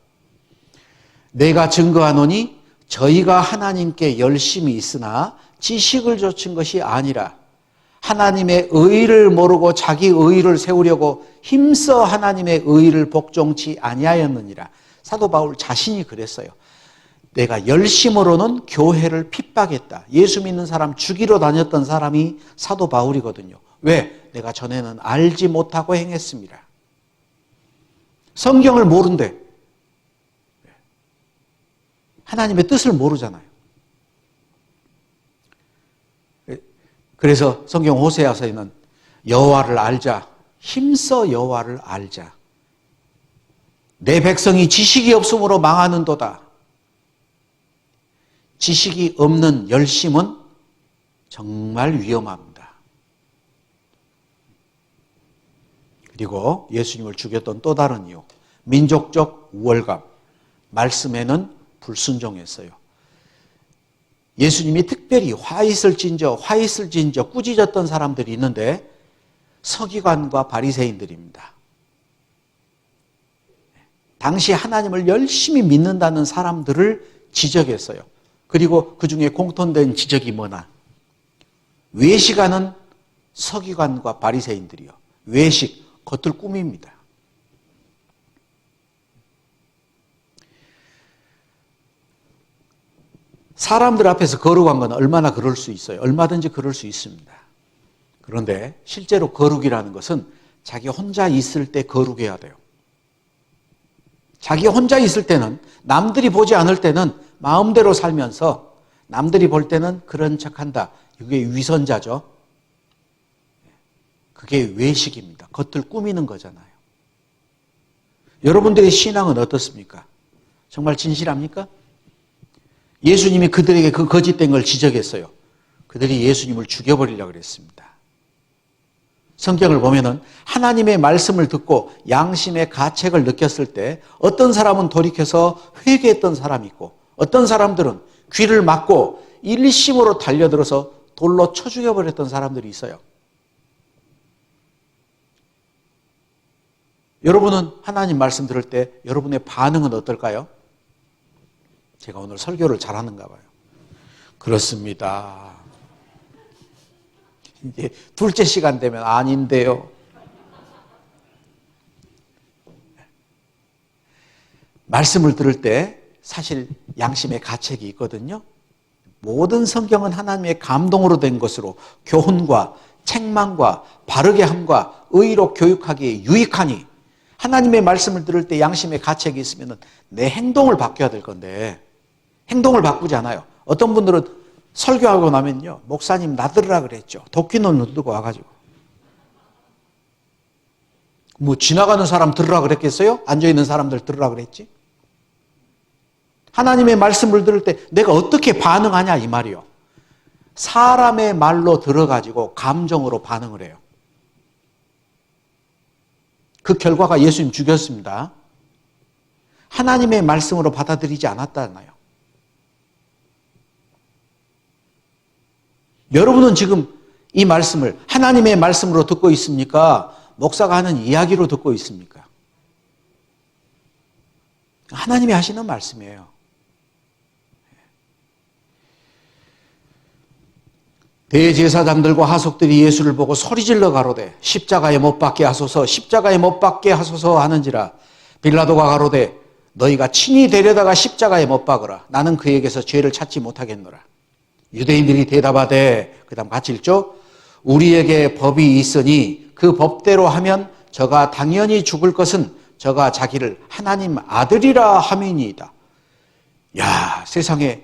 내가 증거하노니 저희가 하나님께 열심히 있으나 지식을 좇은 것이 아니라 하나님의 의를 모르고 자기 의를 세우려고 힘써 하나님의 의를 복종치 아니하였느니라. 사도 바울 자신이 그랬어요. 내가 열심으로는 교회를 핍박했다. 예수 믿는 사람 죽이러 다녔던 사람이 사도 바울이거든요. 왜? 내가 전에는 알지 못하고 행했습니다. 성경을 모른대. 하나님의 뜻을 모르잖아요. 그래서 성경 호세아서에는 여호와를 알자. 힘써 여호와를 알자. 내 백성이 지식이 없으므로 망하는도다. 지식이 없는 열심은 정말 위험합니다. 그리고 예수님을 죽였던 또 다른 이유, 민족적 우월감, 말씀에는 불순종했어요. 예수님이 특별히 화 있을 진저 꾸짖었던 사람들이 있는데 서기관과 바리새인들입니다. 당시 하나님을 열심히 믿는다는 사람들을 지적했어요. 그리고 그 중에 공통된 지적이 뭐나? 외식하는 서기관과 바리새인들이요. 외식, 겉을 꾸밉니다. 사람들 앞에서 거룩한 건 얼마나 그럴 수 있어요. 얼마든지 그럴 수 있습니다. 그런데 실제로 거룩이라는 것은 자기 혼자 있을 때 거룩해야 돼요. 자기 혼자 있을 때는, 남들이 보지 않을 때는 마음대로 살면서 남들이 볼 때는 그런 척한다. 이게 위선자죠. 그게 외식입니다. 겉을 꾸미는 거잖아요. 여러분들의 신앙은 어떻습니까? 정말 진실합니까? 예수님이 그들에게 그 거짓된 걸 지적했어요. 그들이 예수님을 죽여버리려고 그랬습니다. 성경을 보면은 하나님의 말씀을 듣고 양심의 가책을 느꼈을 때 어떤 사람은 돌이켜서 회개했던 사람이 있고 어떤 사람들은 귀를 막고 일심으로 달려들어서 돌로 쳐 죽여버렸던 사람들이 있어요. 여러분은 하나님 말씀 들을 때 여러분의 반응은 어떨까요? 제가 오늘 설교를 잘하는가 봐요. 그렇습니다. 이제 둘째 시간 되면 아닌데요. 말씀을 들을 때 사실 양심의 가책이 있거든요. 모든 성경은 하나님의 감동으로 된 것으로 교훈과 책망과 바르게 함과 의로 교육하기에 유익하니 하나님의 말씀을 들을 때 양심의 가책이 있으면 내 행동을 바뀌어야 될 건데 행동을 바꾸지 않아요. 어떤 분들은 설교하고 나면요. 목사님 나 들으라 그랬죠. 도끼눈을 들고 와가지고. 뭐 지나가는 사람 들으라 그랬겠어요? 앉아있는 사람들 들으라 그랬지? 하나님의 말씀을 들을 때 내가 어떻게 반응하냐 이 말이요. 사람의 말로 들어가지고 감정으로 반응을 해요. 그 결과가 예수님 죽였습니다. 하나님의 말씀으로 받아들이지 않았잖아요. 여러분은 지금 이 말씀을 하나님의 말씀으로 듣고 있습니까? 목사가 하는 이야기로 듣고 있습니까? 하나님이 하시는 말씀이에요. 대제사장들과 하속들이 예수를 보고 소리질러 가로되 십자가에 못 박게 하소서, 십자가에 못 박게 하소서 하는지라. 빌라도가 가로되 너희가 친히 데려다가 십자가에 못 박으라. 나는 그에게서 죄를 찾지 못하겠노라. 유대인들이 대답하되, 그 다음 같이 읽죠. 우리에게 법이 있으니 그 법대로 하면 저가 당연히 죽을 것은 저가 자기를 하나님 아들이라 함이니이다. 야, 세상에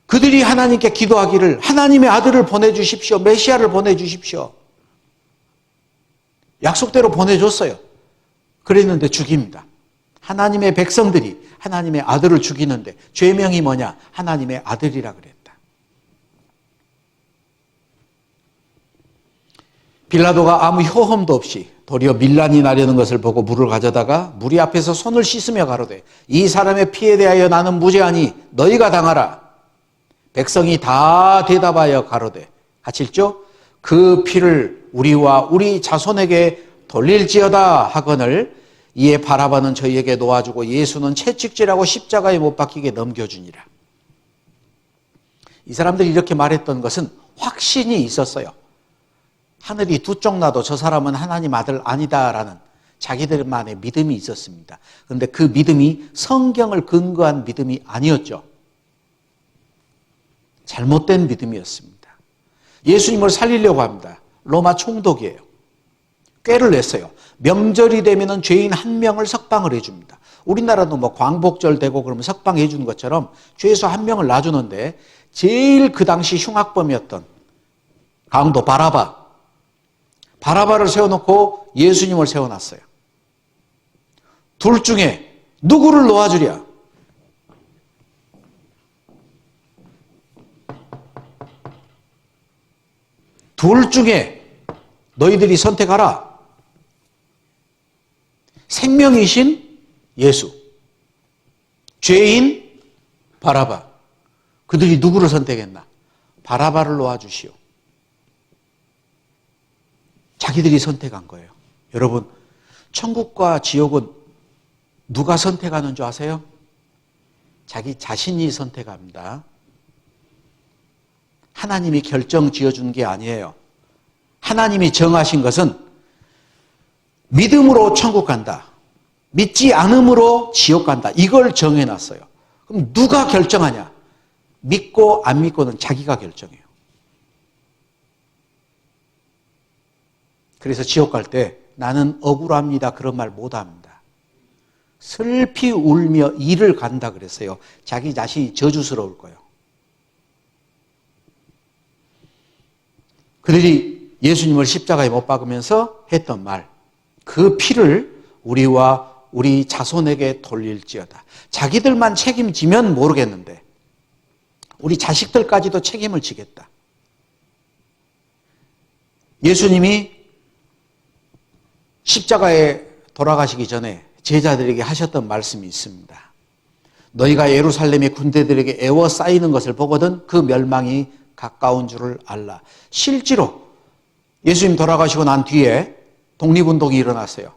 그들이 하나님께 기도하기를 하나님의 아들을 보내주십시오. 메시아를 보내주십시오. 약속대로 보내줬어요. 그랬는데 죽입니다. 하나님의 백성들이 하나님의 아들을 죽이는데 죄명이 뭐냐? 하나님의 아들이라 그랬다. 빌라도가 아무 효험도 없이 도리어 밀란이 나려는 것을 보고 물을 가져다가 무리 앞에서 손을 씻으며 가로되 이 사람의 피에 대하여 나는 무죄하니 너희가 당하라. 백성이 다 대답하여 가로되, 같이 읽죠? 그 피를 우리와 우리 자손에게 돌릴지어다 하거늘 이에 바라바는 저희에게 놓아주고 예수는 채찍질하고 십자가에 못 박히게 넘겨주니라. 이 사람들이 이렇게 말했던 것은 확신이 있었어요. 하늘이 두 쪽 나도 저 사람은 하나님 아들 아니다라는 자기들만의 믿음이 있었습니다. 그런데 그 믿음이 성경을 근거한 믿음이 아니었죠. 잘못된 믿음이었습니다. 예수님을 살리려고 합니다. 로마 총독이에요. 꾀를 냈어요. 명절이 되면 죄인 한 명을 석방을 해줍니다. 우리나라도 뭐 광복절 되고 그러면 석방해 주는 것처럼 죄수 한 명을 놔주는데 제일 그 당시 흉악범이었던 강도 바라바를 세워놓고 예수님을 세워놨어요. 둘 중에 누구를 놓아주랴? 둘 중에 너희들이 선택하라. 생명이신 예수, 죄인 바라바. 그들이 누구를 선택했나? 바라바를 놓아주시오. 자기들이 선택한 거예요. 여러분, 천국과 지옥은 누가 선택하는 줄 아세요? 자기 자신이 선택합니다. 하나님이 결정 지어준 게 아니에요. 하나님이 정하신 것은 믿음으로 천국 간다. 믿지 않음으로 지옥 간다. 이걸 정해놨어요. 그럼 누가 결정하냐? 믿고 안 믿고는 자기가 결정해요. 그래서 지옥 갈 때 나는 억울합니다. 그런 말 못합니다. 슬피 울며 이를 간다 그랬어요. 자기 자신이 저주스러울 거예요. 그들이 예수님을 십자가에 못 박으면서 했던 말, 그 피를 우리와 우리 자손에게 돌릴지어다. 자기들만 책임지면 모르겠는데 우리 자식들까지도 책임을 지겠다. 예수님이 십자가에 돌아가시기 전에 제자들에게 하셨던 말씀이 있습니다. 너희가 예루살렘의 군대들에게 에워싸이는 것을 보거든 그 멸망이 가까운 줄을 알라. 실제로 예수님 돌아가시고 난 뒤에 독립운동이 일어났어요.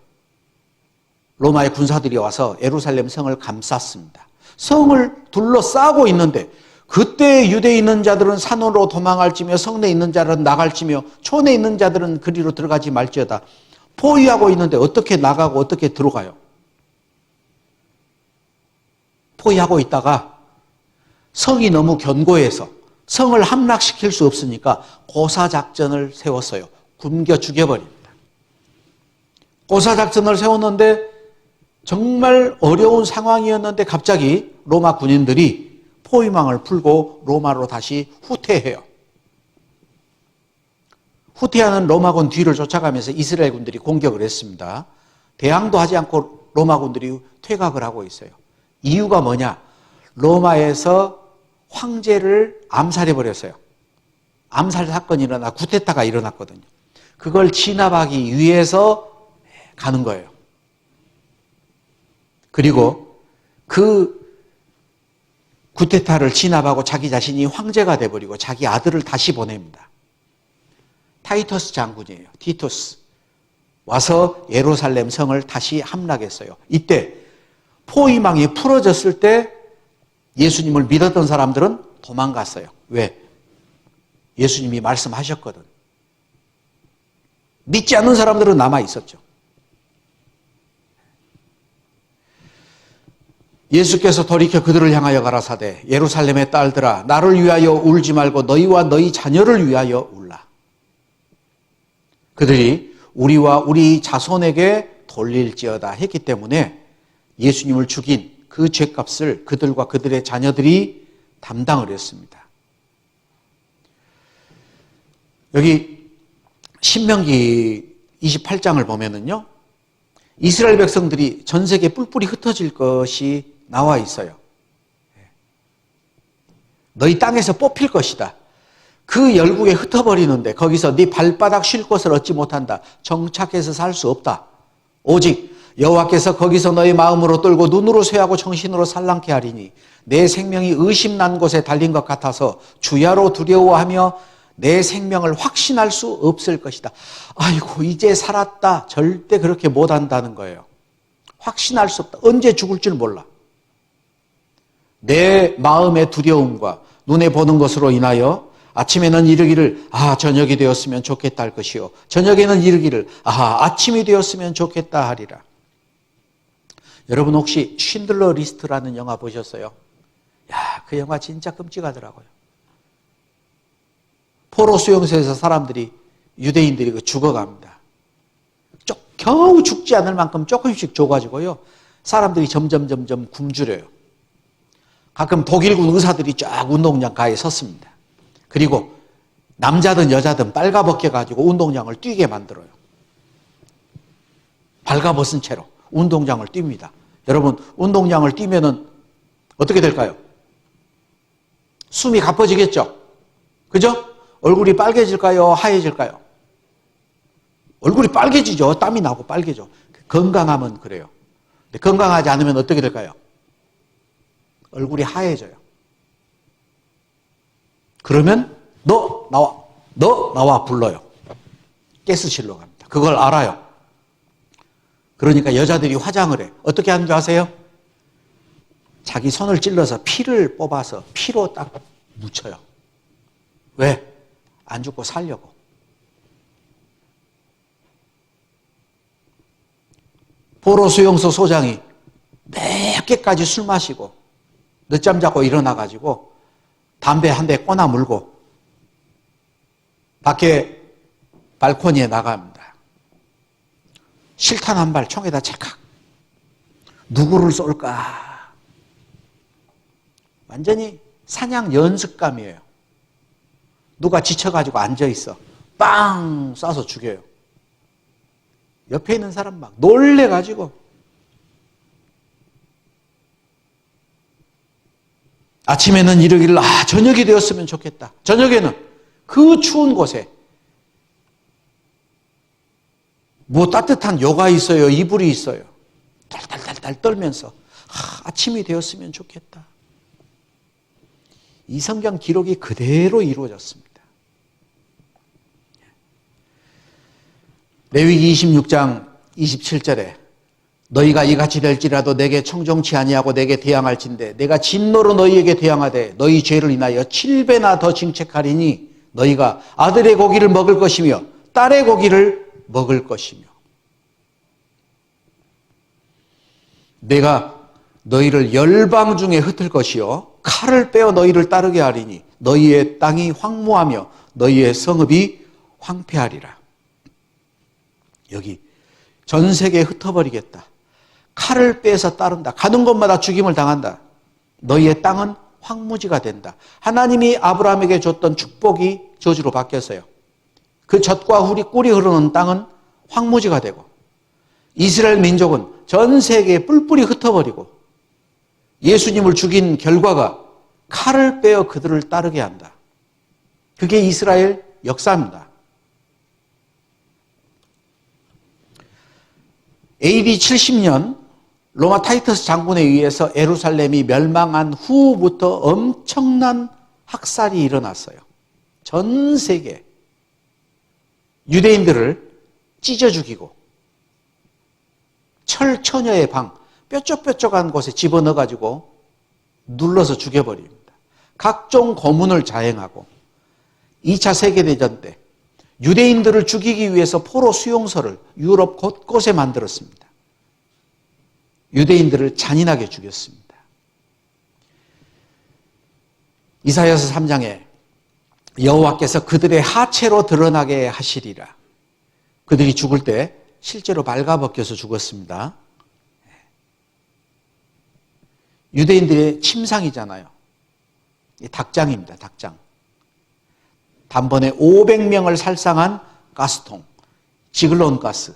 로마의 군사들이 와서 예루살렘 성을 감쌌습니다. 성을 둘러싸고 있는데 그때 유대에 있는 자들은 산으로 도망할지며 성내에 있는 자들은 나갈지며 촌에 있는 자들은 그리로 들어가지 말지어다. 포위하고 있는데 어떻게 나가고 어떻게 들어가요? 포위하고 있다가 성이 너무 견고해서 성을 함락시킬 수 없으니까 고사작전을 세웠어요. 굶겨 죽여버립니다. 고사작전을 세웠는데 정말 어려운 상황이었는데 갑자기 로마 군인들이 포위망을 풀고 로마로 다시 후퇴해요. 후퇴하는 로마군 뒤를 쫓아가면서 이스라엘 군들이 공격을 했습니다. 대항도 하지 않고 로마군들이 퇴각을 하고 있어요. 이유가 뭐냐? 로마에서 황제를 암살해버렸어요. 암살 사건이 일어나 쿠데타가 일어났거든요. 그걸 진압하기 위해서 가는 거예요. 그리고 그 구테타를 진압하고 자기 자신이 황제가 돼버리고 자기 아들을 다시 보냅니다. 타이터스 장군이에요. 티투스. 와서 예루살렘 성을 다시 함락했어요. 이때 포위망이 풀어졌을 때 예수님을 믿었던 사람들은 도망갔어요. 왜? 예수님이 말씀하셨거든. 믿지 않는 사람들은 남아 있었죠. 예수께서 돌이켜 그들을 향하여 가라사대 예루살렘의 딸들아 나를 위하여 울지 말고 너희와 너희 자녀를 위하여 울라. 그들이 우리와 우리 자손에게 돌릴지어다 했기 때문에 예수님을 죽인 그 죄값을 그들과 그들의 자녀들이 담당을 했습니다. 여기 신명기 28장을 보면은요, 이스라엘 백성들이 전 세계에 뿔뿔이 흩어질 것이 나와 있어요. 너희 땅에서 뽑힐 것이다. 그 열국에 흩어버리는데 거기서 네 발바닥 쉴 곳을 얻지 못한다. 정착해서 살 수 없다. 오직 여호와께서 거기서 너희 마음으로 떨고 눈으로 쇠하고 정신으로 살랑케 하리니 내 생명이 의심난 곳에 달린 것 같아서 주야로 두려워하며 내 생명을 확신할 수 없을 것이다. 아이고 이제 살았다. 절대 그렇게 못한다는 거예요. 확신할 수 없다. 언제 죽을 줄 몰라. 내 마음의 두려움과 눈에 보는 것으로 인하여 아침에는 이르기를 저녁이 되었으면 좋겠다 할 것이요 저녁에는 이르기를 아침이 되었으면 좋겠다 하리라. 여러분 혹시 쉰들러 리스트라는 영화 보셨어요? 그 영화 진짜 끔찍하더라고요. 포로 수용소에서 사람들이 유대인들이 죽어갑니다. 겨우 죽지 않을 만큼 조금씩 줘가지고요 사람들이 점점 굶주려요. 가끔 독일군 의사들이 쫙 운동장 가에 섰습니다. 그리고 남자든 여자든 빨가벗겨가지고 운동장을 뛰게 만들어요. 발가벗은 채로 운동장을 뜁니다. 여러분 운동장을 뛰면은 어떻게 될까요? 숨이 가빠지겠죠? 그죠? 얼굴이 빨개질까요? 하얘질까요? 얼굴이 빨개지죠. 땀이 나고 빨개져. 건강하면 그래요. 근데 건강하지 않으면 어떻게 될까요? 얼굴이 하얘져요. 그러면 너 나와 불러요. 가스실로 갑니다. 그걸 알아요. 그러니까 여자들이 화장을 해. 어떻게 하는 줄 아세요? 자기 손을 찔러서 피를 뽑아서 피로 딱 묻혀요. 왜? 안 죽고 살려고. 포로 수용소 소장이 늦게까지 술 마시고 늦잠 자고 일어나가지고 담배 한 대 꼬나 물고 밖에 발코니에 나갑니다. 실탄 한 발 총에다 찰칵. 누구를 쏠까? 완전히 사냥 연습감이에요. 누가 지쳐가지고 앉아있어. 빵 쏴서 죽여요. 옆에 있는 사람 막 놀래가지고 아침에는 이르기를 저녁이 되었으면 좋겠다. 저녁에는 그 추운 곳에 뭐 따뜻한 요가 있어요. 이불이 있어요. 달달달달 떨면서 아침이 되었으면 좋겠다. 이 성경 기록이 그대로 이루어졌습니다. 레위기 26장 27절에 너희가 이같이 될지라도 내게 청종치 아니하고 내게 대항할진대 내가 진노로 너희에게 대항하되 너희 죄를 인하여 7배나 더 징책하리니 너희가 아들의 고기를 먹을 것이며 딸의 고기를 먹을 것이며 내가 너희를 열방 중에 흩을 것이요 칼을 빼어 너희를 따르게 하리니 너희의 땅이 황무하며 너희의 성읍이 황폐하리라. 여기 전 세계에 흩어버리겠다. 칼을 빼서 따른다. 가는 곳마다 죽임을 당한다. 너희의 땅은 황무지가 된다. 하나님이 아브라함에게 줬던 축복이 저주로 바뀌었어요. 그 젖과 꿀이 흐르는 땅은 황무지가 되고 이스라엘 민족은 전 세계에 뿔뿔이 흩어버리고 예수님을 죽인 결과가 칼을 빼어 그들을 따르게 한다. 그게 이스라엘 역사입니다. AD 70년 로마 타이터스 장군에 의해서 예루살렘이 멸망한 후부터 엄청난 학살이 일어났어요. 전 세계 유대인들을 찢어 죽이고 철처녀의 방, 뾰족뾰족한 곳에 집어넣어가지고 눌러서 죽여버립니다. 각종 고문을 자행하고 2차 세계대전 때 유대인들을 죽이기 위해서 포로 수용소를 유럽 곳곳에 만들었습니다. 유대인들을 잔인하게 죽였습니다. 이사야서 3장에 여호와께서 그들의 하체로 드러나게 하시리라. 그들이 죽을 때 실제로 발가벗겨서 죽었습니다. 유대인들의 침상이잖아요. 닭장입니다. 닭장. 단번에 500명을 살상한 가스통, 지글론 가스.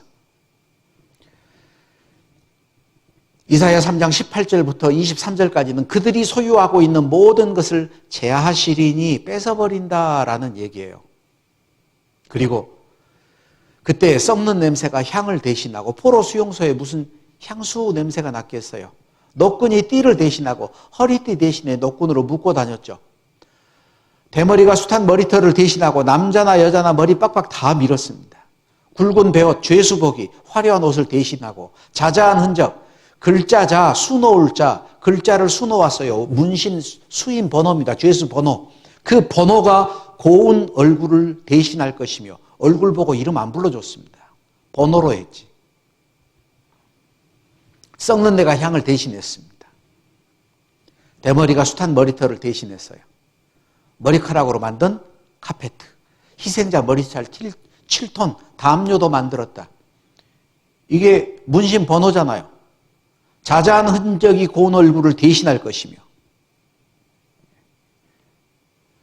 이사야 3장 18절부터 23절까지는 그들이 소유하고 있는 모든 것을 제하시리니 뺏어버린다라는 얘기예요. 그리고 그때 썩는 냄새가 향을 대신하고 포로 수용소에 무슨 향수 냄새가 났겠어요. 노끈이 띠를 대신하고 허리띠 대신에 노끈으로 묶고 다녔죠. 대머리가 숱한 머리털을 대신하고 남자나 여자나 머리 빡빡 다 밀었습니다. 굵은 베옷, 죄수복이 화려한 옷을 대신하고 자자한 흔적, 글자자, 수놓을 자, 글자를 수놓았어요. 문신 수인 번호입니다. 죄수 번호. 그 번호가 고운 얼굴을 대신할 것이며 얼굴 보고 이름 안 불러줬습니다. 번호로 했지. 썩는 내가 향을 대신했습니다. 대머리가 숱한 머리털을 대신했어요. 머리카락으로 만든 카페트. 희생자 머리살 7톤 담요도 만들었다. 이게 문신 번호잖아요. 자자한 흔적이 고운 얼굴을 대신할 것이며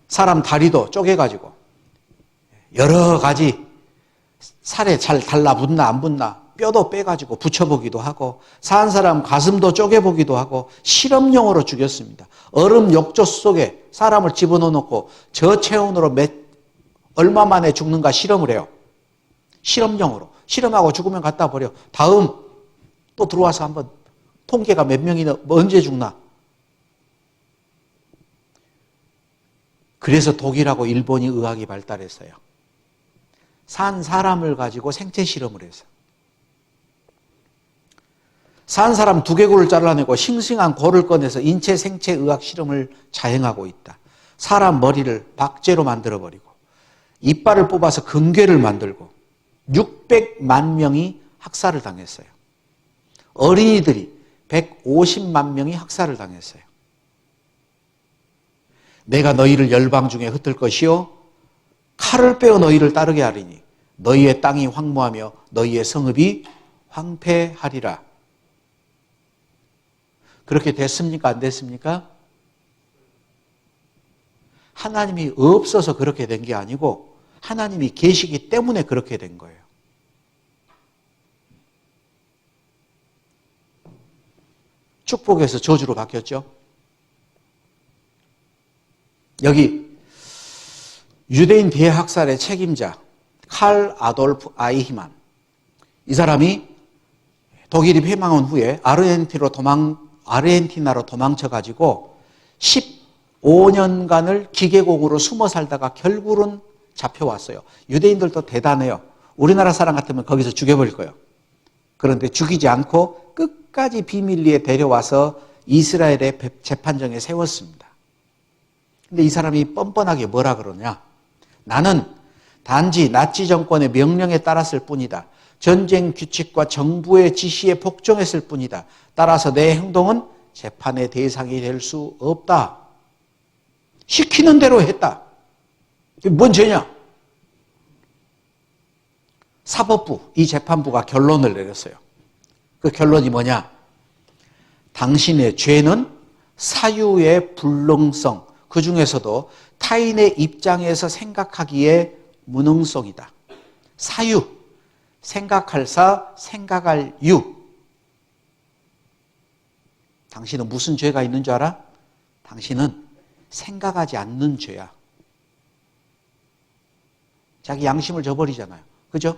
사람 다리도 쪼개가지고 여러 가지 살에 잘 달라붙나 안 붙나 뼈도 빼가지고 붙여보기도 하고 산 사람 가슴도 쪼개보기도 하고 실험용으로 죽였습니다. 얼음 욕조 속에 사람을 집어넣어놓고 저체온으로 얼마 만에 죽는가 실험을 해요. 실험용으로. 실험하고 죽으면 갖다 버려. 다음 또 들어와서 한번 통계가 몇 명이나 언제 죽나. 그래서 독일하고 일본이 의학이 발달했어요. 산 사람을 가지고 생체 실험을 해서. 산 사람 두개골을 잘라내고 싱싱한 골을 꺼내서 인체 생체 의학 실험을 자행하고 있다. 사람 머리를 박제로 만들어버리고 이빨을 뽑아서 금괴를 만들고 600만 명이 학살을 당했어요. 어린이들이 150만 명이 학살을 당했어요. 내가 너희를 열방 중에 흩을 것이요 칼을 빼어 너희를 따르게 하리니 너희의 땅이 황무하며 너희의 성읍이 황폐하리라. 그렇게 됐습니까? 안 됐습니까? 하나님이 없어서 그렇게 된 게 아니고 하나님이 계시기 때문에 그렇게 된 거예요. 축복에서 저주로 바뀌었죠. 여기 유대인 대학살의 책임자 칼 아돌프 아이히만, 이 사람이 독일이 패망한 후에 아르헨티나로 도망쳐가지고 15년간을 기계공으로 숨어 살다가 결국은 잡혀왔어요. 유대인들도 대단해요. 우리나라 사람 같으면 거기서 죽여버릴 거예요. 그런데 죽이지 않고 끝까지 비밀리에 데려와서 이스라엘의 재판정에 세웠습니다. 근데 이 사람이 뻔뻔하게 뭐라 그러냐. 나는 단지 나치 정권의 명령에 따랐을 뿐이다. 전쟁 규칙과 정부의 지시에 복종했을 뿐이다. 따라서 내 행동은 재판의 대상이 될 수 없다. 시키는 대로 했다. 뭔 죄냐? 사법부, 이 재판부가 결론을 내렸어요. 그 결론이 뭐냐? 당신의 죄는 사유의 불능성, 그 중에서도 타인의 입장에서 생각하기에 무능성이다. 사유, 생각할 사, 생각할 유. 당신은 무슨 죄가 있는 줄 알아? 당신은 생각하지 않는 죄야. 자기 양심을 저버리잖아요. 그죠?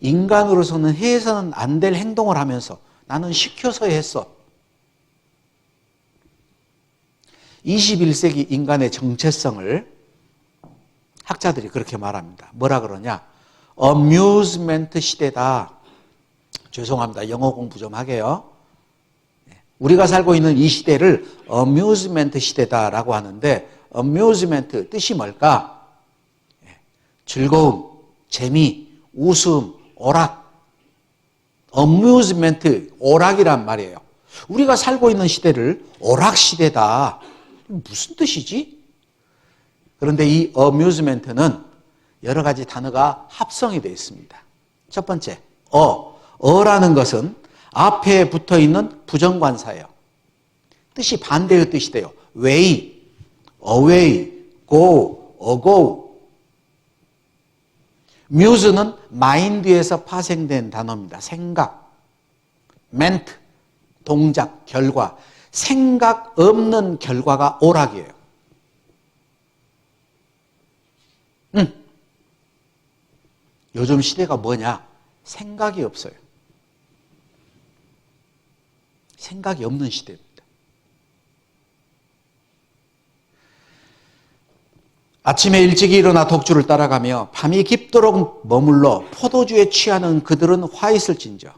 인간으로서는 해서는 안 될 행동을 하면서 나는 시켜서 했어. 21세기 인간의 정체성을 학자들이 그렇게 말합니다. 뭐라 그러냐? amusement 시대다. 죄송합니다. 영어 공부 좀 하게요. 우리가 살고 있는 이 시대를 amusement 시대다라고 하는데 amusement 뜻이 뭘까? 즐거움, 재미, 웃음, 오락. amusement, 오락이란 말이에요. 우리가 살고 있는 시대를 오락 시대다. 무슨 뜻이지? 그런데 이 amusement는 여러 가지 단어가 합성이 되어 있습니다. 첫 번째, 어라는 것은 앞에 붙어 있는 부정관사예요. 뜻이 반대의 뜻이 돼요. way, away, go, ago. muse는 mind에서 파생된 단어입니다. 생각, ment, 동작, 결과. 생각 없는 결과가 오락이에요. 요즘 시대가 뭐냐? 생각이 없어요. 생각이 없는 시대입니다. 아침에 일찍 일어나 독주를 따라가며 밤이 깊도록 머물러 포도주에 취하는 그들은 화 있을진저.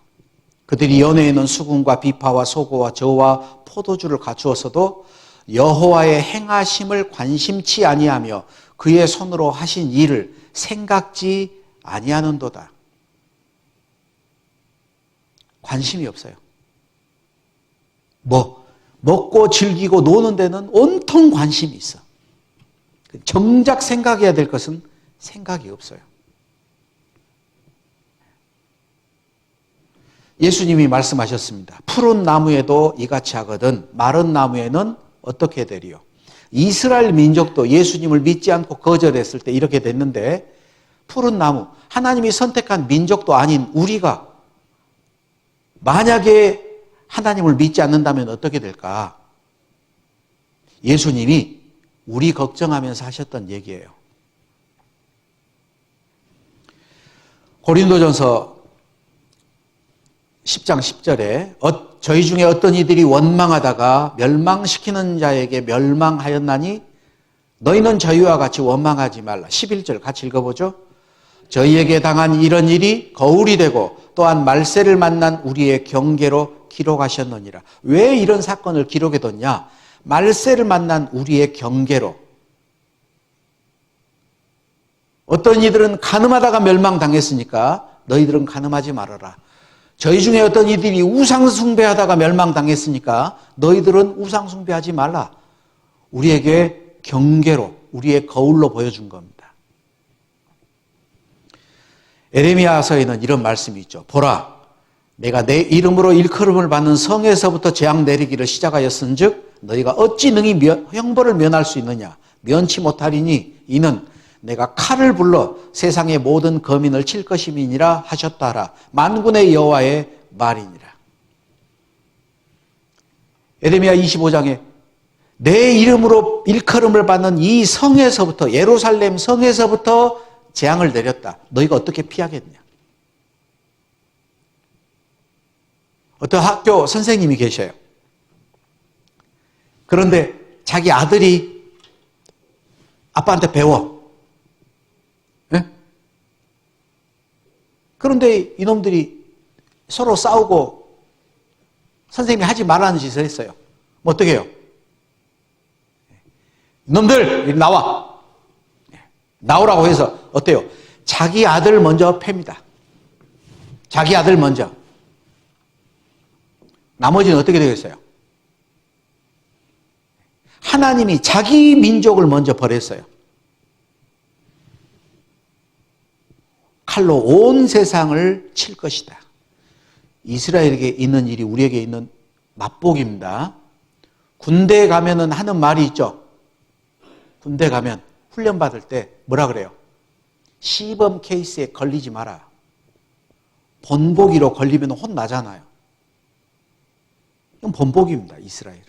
그들이 연애에는 수군과 비파와 소고와 저와 포도주를 갖추었어도 여호와의 행하심을 관심치 아니하며 그의 손으로 하신 일을 생각지 아니하는도다. 관심이 없어요. 먹고 즐기고 노는 데는 온통 관심이 있어. 정작 생각해야 될 것은 생각이 없어요. 예수님이 말씀하셨습니다. 푸른 나무에도 이같이 하거든 마른 나무에는 어떻게 되리요? 이스라엘 민족도 예수님을 믿지 않고 거절했을 때 이렇게 됐는데 푸른 나무, 하나님이 선택한 민족도 아닌 우리가 만약에 하나님을 믿지 않는다면 어떻게 될까? 예수님이 우리 걱정하면서 하셨던 얘기예요. 고린도전서 10장 10절에 저희 중에 어떤 이들이 원망하다가 멸망시키는 자에게 멸망하였나니 너희는 저희와 같이 원망하지 말라. 11절 같이 읽어보죠. 저희에게 당한 이런 일이 거울이 되고 또한 말세를 만난 우리의 경계로 기록하셨느니라. 왜 이런 사건을 기록해뒀냐? 말세를 만난 우리의 경계로. 어떤 이들은 간음하다가 멸망당했으니까 너희들은 간음하지 말아라. 저희 중에 어떤 이들이 우상숭배하다가 멸망당했으니까 너희들은 우상숭배하지 말라. 우리에게 경계로, 우리의 거울로 보여준 겁니다. 에레미야서에는 이런 말씀이 있죠. 보라, 내가 내 이름으로 일컬음을 받는 성에서부터 재앙 내리기를 시작하였은즉 너희가 어찌 능히 형벌을 면할 수 있느냐? 면치 못하리니 이는 내가 칼을 불러 세상의 모든 거민을 칠 것임이니라 하셨다라. 만군의 여호와의 말이니라. 에레미야 25장에 내 이름으로 일컬음을 받는 이 성에서부터, 예루살렘 성에서부터 재앙을 내렸다. 너희가 어떻게 피하겠냐? 어떤 학교 선생님이 계셔요. 그런데 자기 아들이 아빠한테 배워. 네? 그런데 이놈들이 서로 싸우고 선생님이 하지 말라는 짓을 했어요. 뭐 어떻게 해요? 이놈들 이리 나와. 나오라고 해서 어때요? 자기 아들 먼저 팹니다. 자기 아들 먼저. 나머지는 어떻게 되겠어요? 하나님이 자기 민족을 먼저 벌했어요. 칼로 온 세상을 칠 것이다. 이스라엘에게 있는 일이 우리에게 있는 맛복입니다. 군대에 가면은 하는 말이 있죠. 군대 가면 훈련 받을 때 뭐라 그래요? 시범 케이스에 걸리지 마라. 본보기로 걸리면 혼나잖아요. 이건 본보기입니다. 이스라엘은.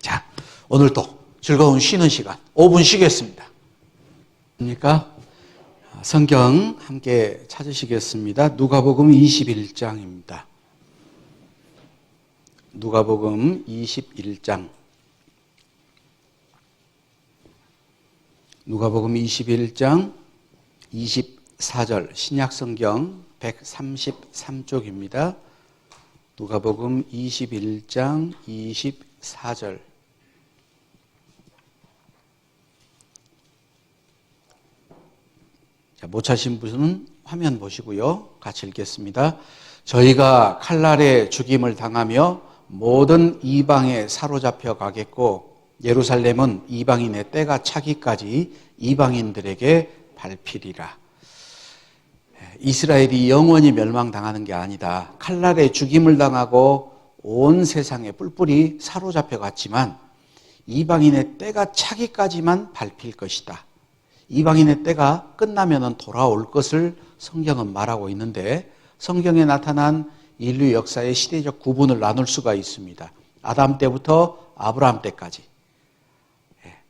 자, 오늘도 즐거운 쉬는 시간 5분 쉬겠습니다. 그러니까 성경 함께 찾으시겠습니다. 누가복음 21장입니다. 누가복음 21장. 누가복음 21장 24절 신약성경 133쪽입니다. 누가복음 21장 24절. 못 찾으신 분은 화면 보시고요. 같이 읽겠습니다. 저희가 칼날에 죽임을 당하며 모든 이방에 사로잡혀 가겠고 예루살렘은 이방인의 때가 차기까지 이방인들에게 밟히리라. 이스라엘이 영원히 멸망당하는 게 아니다. 칼날에 죽임을 당하고 온 세상에 뿔뿔이 사로잡혀 갔지만 이방인의 때가 차기까지만 밟힐 것이다. 이방인의 때가 끝나면 돌아올 것을 성경은 말하고 있는데 성경에 나타난 인류 역사의 시대적 구분을 나눌 수가 있습니다. 아담 때부터 아브라함 때까지.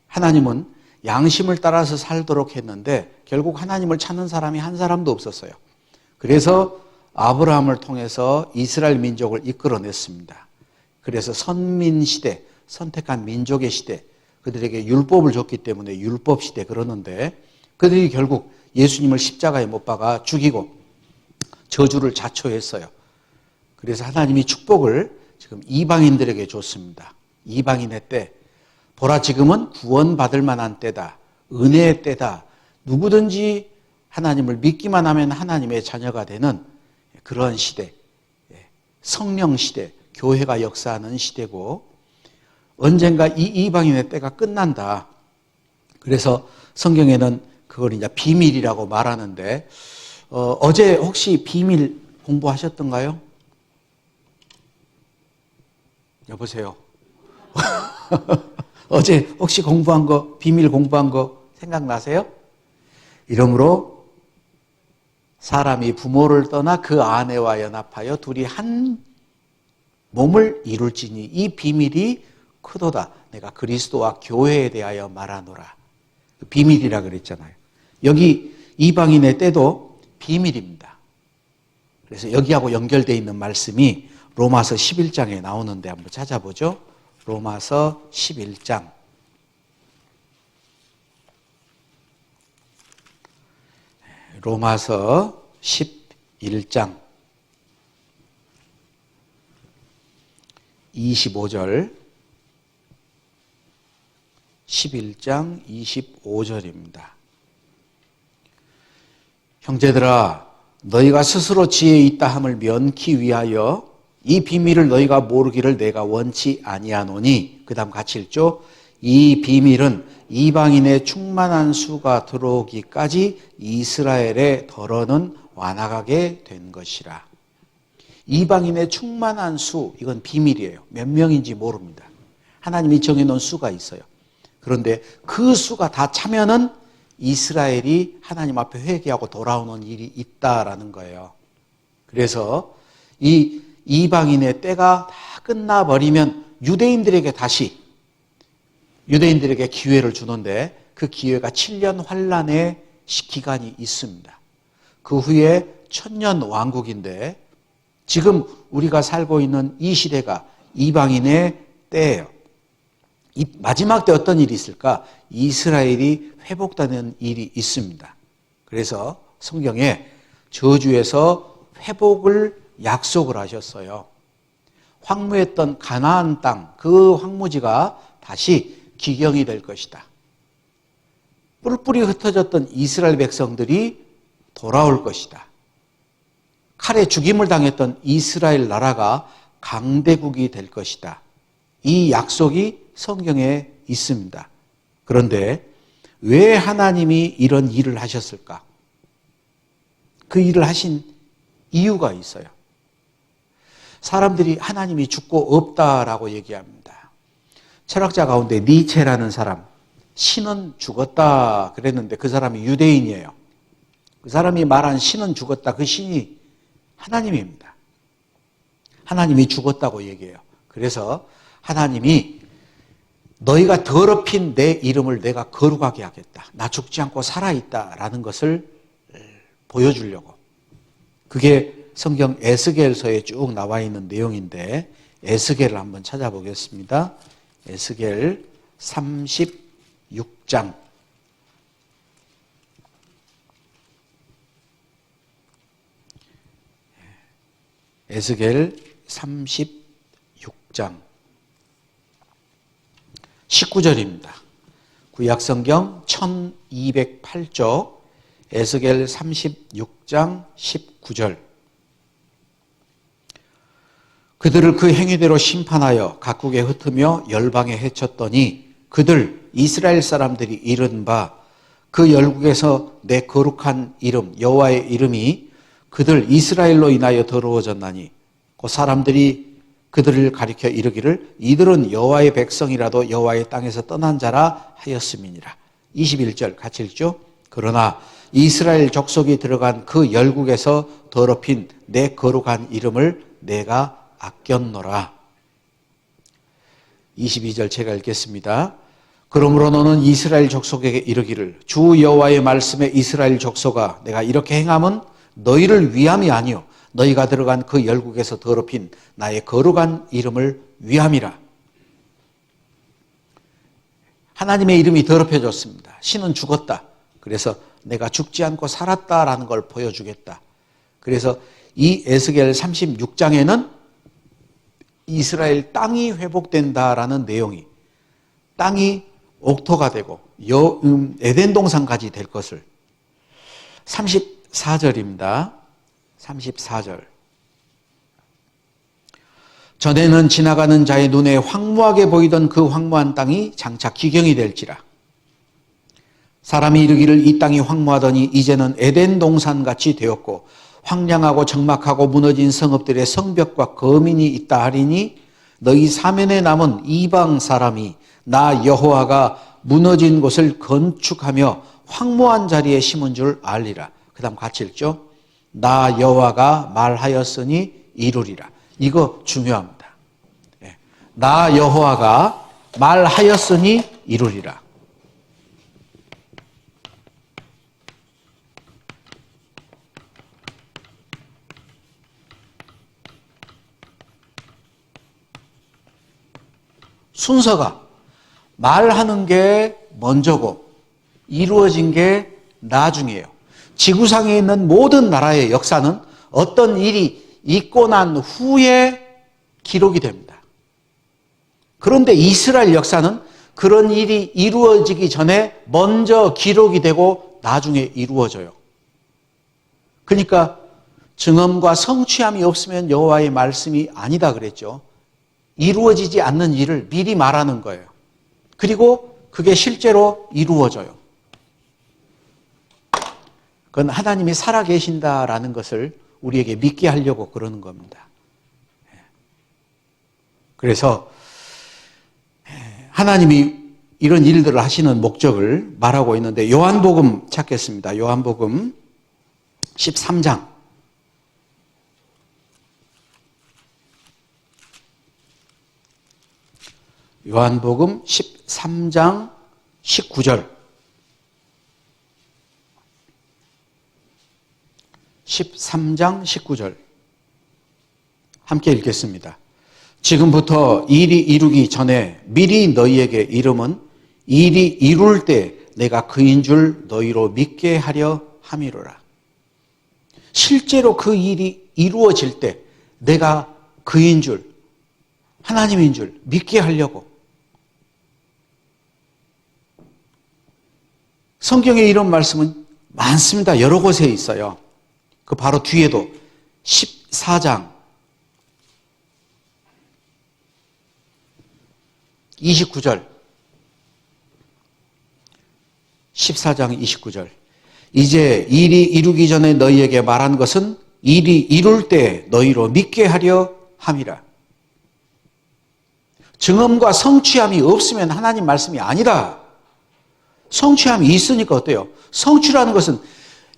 하나님은 양심을 따라서 살도록 했는데 결국 하나님을 찾는 사람이 한 사람도 없었어요. 그래서 아브라함을 통해서 이스라엘 민족을 이끌어냈습니다. 그래서 선민 시대, 선택한 민족의 시대, 그들에게 율법을 줬기 때문에 율법 시대 그러는데 그들이 결국 예수님을 십자가에 못 박아 죽이고 저주를 자초했어요. 그래서 하나님이 축복을 지금 이방인들에게 줬습니다. 이방인의 때. 보라 지금은 구원받을 만한 때다. 은혜의 때다. 누구든지 하나님을 믿기만 하면 하나님의 자녀가 되는 그런 시대. 성령 시대. 교회가 역사하는 시대고 언젠가 이 이방인의 때가 끝난다. 그래서 성경에는 그걸 이제 비밀이라고 말하는데 어제 혹시 비밀 공부하셨던가요? 여보세요. 어제 혹시 공부한 거, 비밀 공부한 거 생각나세요? 이러므로 사람이 부모를 떠나 그 아내와 연합하여 둘이 한 몸을 이룰지니 이 비밀이 크도다. 내가 그리스도와 교회에 대하여 말하노라. 비밀이라 그랬잖아요. 여기 이방인의 때도 비밀입니다. 그래서 여기하고 연결되어 있는 말씀이 로마서 11장에 나오는데 한번 찾아보죠. 로마서 11장. 로마서 11장 25절 11장 25절입니다. 형제들아 너희가 스스로 지혜 있다 함을 면키 위하여 이 비밀을 너희가 모르기를 내가 원치 아니하노니 그 다음 같이 읽죠. 이 비밀은 이방인의 충만한 수가 들어오기까지 이스라엘의 덜어는 완화하게 된 것이라. 이방인의 충만한 수, 이건 비밀이에요. 몇 명인지 모릅니다. 하나님이 정해놓은 수가 있어요. 그런데 그 수가 다 차면은 이스라엘이 하나님 앞에 회개하고 돌아오는 일이 있다라는 거예요. 그래서 이 이방인의 때가 다 끝나버리면 유대인들에게 기회를 주는데 그 기회가 7년 환란의 기간이 있습니다. 그 후에 천년 왕국인데 지금 우리가 살고 있는 이 시대가 이방인의 때예요. 이 마지막 때 어떤 일이 있을까? 이스라엘이 회복되는 일이 있습니다. 그래서 성경에 저주에서 회복을 약속을 하셨어요. 황무했던 가나안 땅, 그 황무지가 다시 기경이 될 것이다. 뿔뿔이 흩어졌던 이스라엘 백성들이 돌아올 것이다. 칼에 죽임을 당했던 이스라엘 나라가 강대국이 될 것이다. 이 약속이 성경에 있습니다. 그런데 왜 하나님이 이런 일을 하셨을까? 그 일을 하신 이유가 있어요. 사람들이 하나님이 죽고 없다라고 얘기합니다. 철학자 가운데 니체라는 사람, 신은 죽었다 그랬는데 그 사람이 유대인이에요. 그 사람이 말한 신은 죽었다, 그 신이 하나님입니다. 하나님이 죽었다고 얘기해요. 그래서 하나님이 너희가 더럽힌 내 이름을 내가 거룩하게 하겠다. 나 죽지 않고 살아있다라는 것을 보여주려고. 그게 성경 에스겔서에 쭉 나와 있는 내용인데 에스겔을 한번 찾아보겠습니다. 에스겔 36장. 에스겔 36장 19절입니다. 구약성경 1208쪽 에스겔 36장 19절. 그들을 그 행위대로 심판하여 각국에 흩으며 열방에 해쳤더니 그들 이스라엘 사람들이 이른 바 그 열국에서 내 거룩한 이름 여호와의 이름이 그들 이스라엘로 인하여 더러워졌나니 그 사람들이 그들을 가리켜 이르기를 이들은 여호와의 백성이라도 여호와의 땅에서 떠난 자라 하였음이니라. 21절 같이 읽죠. 그러나 이스라엘 족속이 들어간 그 열국에서 더럽힌 내 거룩한 이름을 내가 아꼈노라. 22절 제가 읽겠습니다. 그러므로 너는 이스라엘 족속에게 이르기를 주 여호와의 말씀에 이스라엘 족속아 내가 이렇게 행함은 너희를 위함이 아니요 너희가 들어간 그 열국에서 더럽힌 나의 거룩한 이름을 위함이라. 하나님의 이름이 더럽혀졌습니다. 신은 죽었다. 그래서 내가 죽지 않고 살았다라는 걸 보여주겠다. 그래서 이 에스겔 36장에는 이스라엘 땅이 회복된다라는 내용이 땅이 옥토가 되고 에덴 동산까지 될 것을 34절입니다. 34절. 전에는 지나가는 자의 눈에 황무하게 보이던 그 황무한 땅이 장차 기경이 될지라. 사람이 이르기를 이 땅이 황무하더니 이제는 에덴 동산같이 되었고 황량하고 적막하고 무너진 성읍들의 성벽과 거민이 있다 하리니 너희 사면에 남은 이방 사람이 나 여호와가 무너진 곳을 건축하며 황무한 자리에 심은 줄 알리라. 그 다음 같이 읽죠. 나 여호와가 말하였으니 이루리라. 이거 중요합니다. 나 여호와가 말하였으니 이루리라. 순서가 말하는 게 먼저고 이루어진 게 나중이에요. 지구상에 있는 모든 나라의 역사는 어떤 일이 있고 난 후에 기록이 됩니다. 그런데 이스라엘 역사는 그런 일이 이루어지기 전에 먼저 기록이 되고 나중에 이루어져요. 그러니까 증언과 성취함이 없으면 여호와의 말씀이 아니다 그랬죠. 이루어지지 않는 일을 미리 말하는 거예요. 그리고 그게 실제로 이루어져요. 그건 하나님이 살아계신다라는 것을 우리에게 믿게 하려고 그러는 겁니다. 그래서 하나님이 이런 일들을 하시는 목적을 말하고 있는데 요한복음 찾겠습니다. 요한복음 13장. 요한복음 13장 19절. 13장 19절. 함께 읽겠습니다. 지금부터 일이 이루기 전에 미리 너희에게 이름은 일이 이룰 때 내가 그인 줄 너희로 믿게 하려 함이로라. 실제로 그 일이 이루어질 때 내가 그인 줄, 하나님인 줄 믿게 하려고. 성경에 이런 말씀은 많습니다. 여러 곳에 있어요. 그 바로 뒤에도 14장 29절 14장 29절 이제 일이 이루기 전에 너희에게 말한 것은 일이 이룰 때 너희로 믿게 하려 함이라. 증언과 성취함이 없으면 하나님 말씀이 아니다. 성취함이 있으니까 어때요? 성취라는 것은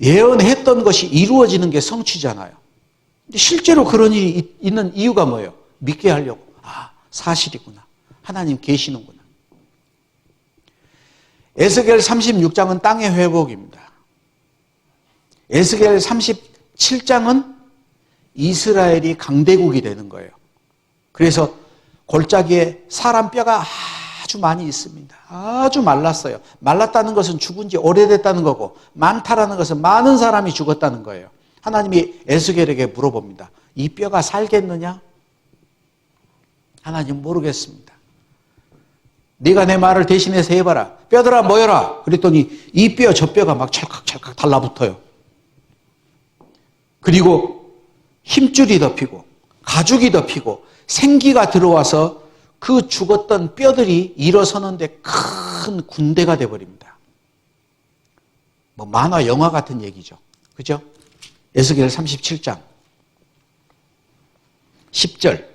예언했던 것이 이루어지는 게 성취잖아요. 근데 실제로 그런 일이 있는 이유가 뭐예요? 믿게 하려고. 아, 사실이구나. 하나님 계시는구나. 에스겔 36장은 땅의 회복입니다. 에스겔 37장은 이스라엘이 강대국이 되는 거예요. 그래서 골짜기에 사람 뼈가 아주 많이 있습니다. 아주 말랐어요. 말랐다는 것은 죽은 지 오래됐다는 거고, 많다라는 것은 많은 사람이 죽었다는 거예요. 하나님이 에스겔에게 물어봅니다. 이 뼈가 살겠느냐? 하나님 모르겠습니다. 네가 내 말을 대신해서 해봐라. 뼈들아 모여라. 그랬더니 이 뼈 저 뼈가 막 찰칵찰칵 달라붙어요. 그리고 힘줄이 덮이고 가죽이 덮이고 생기가 들어와서 그 죽었던 뼈들이 일어서는데 큰 군대가 돼버립니다. 뭐 만화 영화 같은 얘기죠. 그죠? 에스겔 37장 10절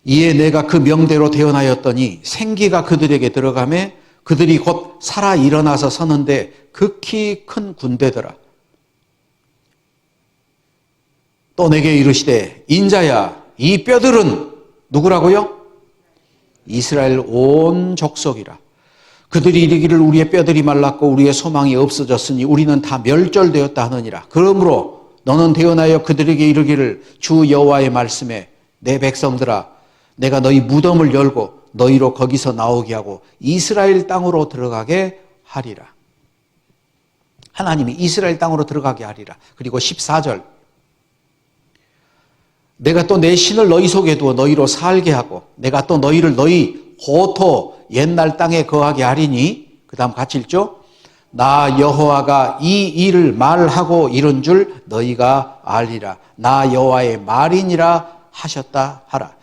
이에 내가 그 명대로 대언하였더니 생기가 그들에게 들어가매 그들이 곧 살아 일어나서 서는데 극히 큰 군대더라. 또 내게 이르시되 인자야 이 뼈들은 누구라고요? 이스라엘 온 족속이라. 그들이 이르기를 우리의 뼈들이 말랐고 우리의 소망이 없어졌으니 우리는 다 멸절되었다 하느니라. 그러므로 너는 대언하여 그들에게 이르기를 주 여호와의 말씀에 내 백성들아 내가 너희 무덤을 열고 너희로 거기서 나오게 하고 이스라엘 땅으로 들어가게 하리라. 하나님이 이스라엘 땅으로 들어가게 하리라. 그리고 14절 내가 또 내 신을 너희 속에 두어 너희로 살게 하고 내가 또 너희를 너희 고토 옛날 땅에 거하게 하리니 그 다음 같이 읽죠. 나 여호와가 이 일을 말하고 이런 줄 너희가 알리라. 나 여호와의 말이니라 하셨다 하라.